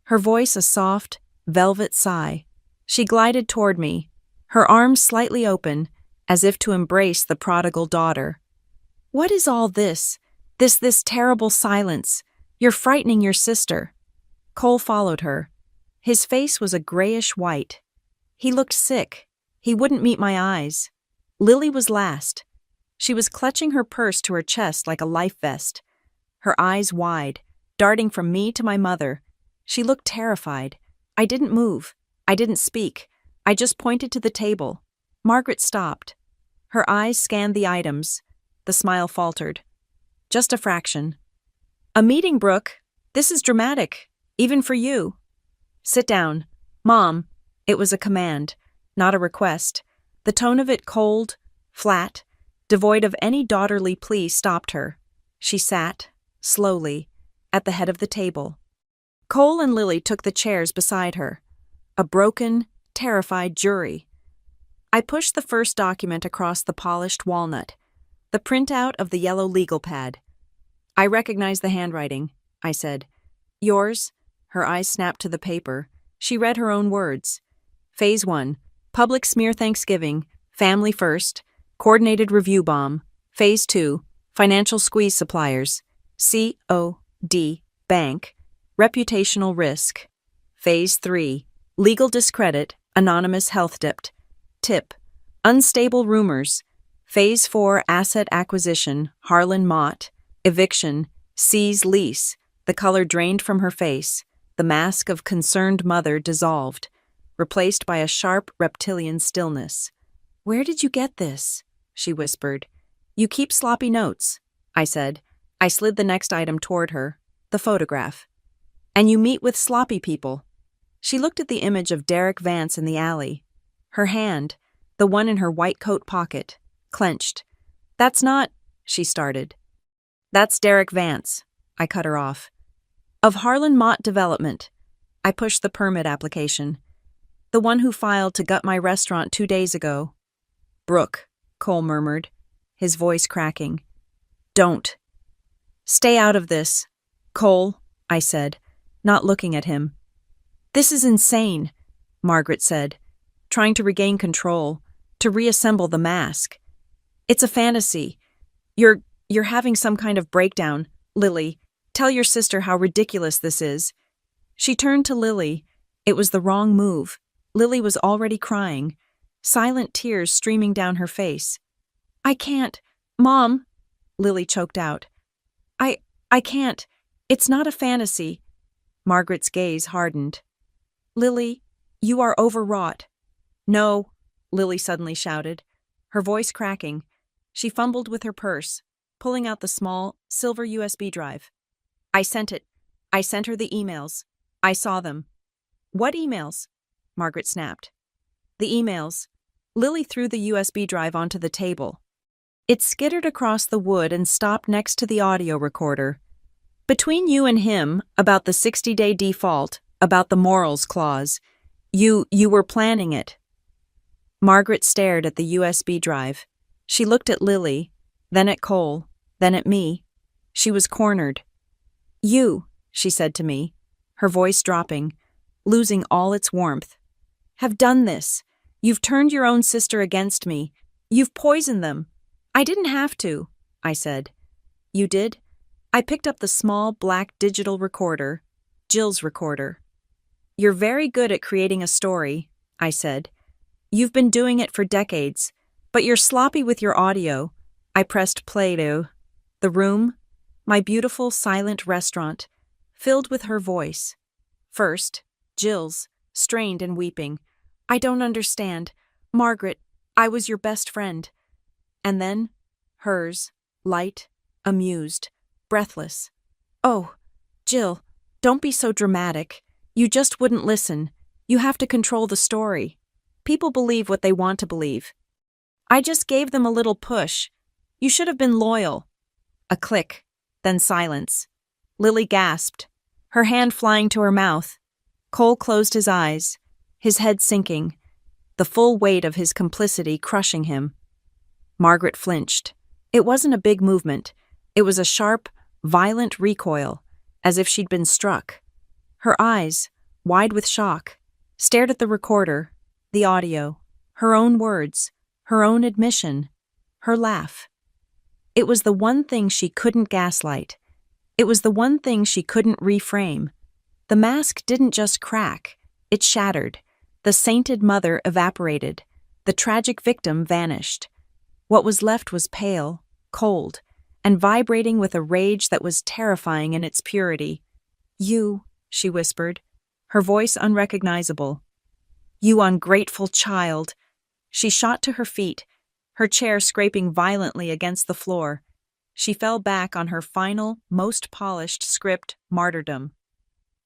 her voice a soft, velvet sigh. She glided toward me, her arms slightly open, as if to embrace the prodigal daughter. "What is all this? This terrible silence? You're frightening your sister." Cole followed her. His face was a grayish white. He looked sick. He wouldn't meet my eyes. Lily was last. She was clutching her purse to her chest like a life vest, her eyes wide, darting from me to my mother. She looked terrified. I didn't move. I didn't speak. I just pointed to the table. Margaret stopped. Her eyes scanned the items. The smile faltered. "Just a fraction." "A meeting, Brooke. This is dramatic, even for you." "Sit down. Mom." It was a command, not a request. The tone of it cold, flat, devoid of any daughterly plea stopped her. She sat, slowly, at the head of the table. Cole and Lily took the chairs beside her. A broken, terrified jury. I pushed the first document across the polished walnut, the printout of the yellow legal pad. "I recognize the handwriting," I said. "Yours?" Her eyes snapped to the paper. She read her own words. "Phase 1, public smear Thanksgiving, family first, coordinated review bomb. Phase 2, financial squeeze suppliers, COD, bank, reputational risk. Phase 3, legal discredit, anonymous health tip, unstable rumors. Phase 4, asset acquisition, Harlan Mott, eviction, seize lease." The color drained from her face. The mask of concerned mother dissolved, replaced by a sharp reptilian stillness. "Where did you get this?" she whispered. "You keep sloppy notes," I said. I slid the next item toward her, the photograph. "And you meet with sloppy people." She looked at the image of Derek Vance in the alley. Her hand, the one in her white coat pocket, clenched. "That's not," she started. "That's Derek Vance," I cut her off. "Of Harlan Mott Development." I pushed the permit application. "The one who filed to gut my restaurant 2 days ago." "Brooke," Cole murmured, his voice cracking. "Don't." "Stay out of this." "Cole," I said, not looking at him. "This is insane," Margaret said, trying to regain control, to reassemble the mask. "It's a fantasy. You're having some kind of breakdown, Lily. Tell your sister how ridiculous this is." She turned to Lily. It was the wrong move. Lily was already crying, silent tears streaming down her face. "I can't. Mom," Lily choked out. I can't. It's not a fantasy." Margaret's gaze hardened. "Lily, you are overwrought." "No," Lily suddenly shouted, her voice cracking. She fumbled with her purse, pulling out the small, silver USB drive. "I sent it. I sent her the emails. I saw them." "What emails?" Margaret snapped. "The emails." Lily threw the USB drive onto the table. It skittered across the wood and stopped next to the audio recorder. Between you and him, about the 60-day default, about the morals clause, you were planning it. Margaret stared at the USB drive. She looked at Lily, then at Cole, then at me. She was cornered. You, she said to me, her voice dropping, losing all its warmth, have done this. You've turned your own sister against me. You've poisoned them. I didn't have to, I said. You did? I picked up the small black digital recorder, Jill's recorder. You're very good at creating a story, I said. You've been doing it for decades, but you're sloppy with your audio. I pressed play to. The room, my beautiful silent restaurant, filled with her voice. First, Jill's, strained and weeping. I don't understand. Margaret, I was your best friend. And then, hers, light, amused, breathless. Oh, Jill, don't be so dramatic. You just wouldn't listen. You have to control the story. People believe what they want to believe. I just gave them a little push. You should have been loyal. A click, then silence. Lily gasped, her hand flying to her mouth. Cole closed his eyes, his head sinking, the full weight of his complicity crushing him. Margaret flinched. It wasn't a big movement. It was a sharp, violent recoil, as if she'd been struck. Her eyes, wide with shock, stared at the recorder, the audio, her own words, her own admission, her laugh. It was the one thing she couldn't gaslight. It was the one thing she couldn't reframe. The mask didn't just crack, it shattered. The sainted mother evaporated. The tragic victim vanished. What was left was pale, cold, and vibrating with a rage that was terrifying in its purity. You, she whispered, her voice unrecognizable. You ungrateful child. She shot to her feet, her chair scraping violently against the floor. She fell back on her final, most polished script, martyrdom.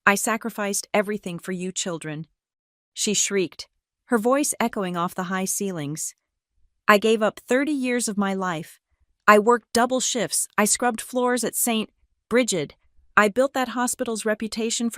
I sacrificed everything for you children. She shrieked, her voice echoing off the high ceilings. I gave up 30 years of my life. I worked double shifts. I scrubbed floors at St. Brigid. I built that hospital's reputation from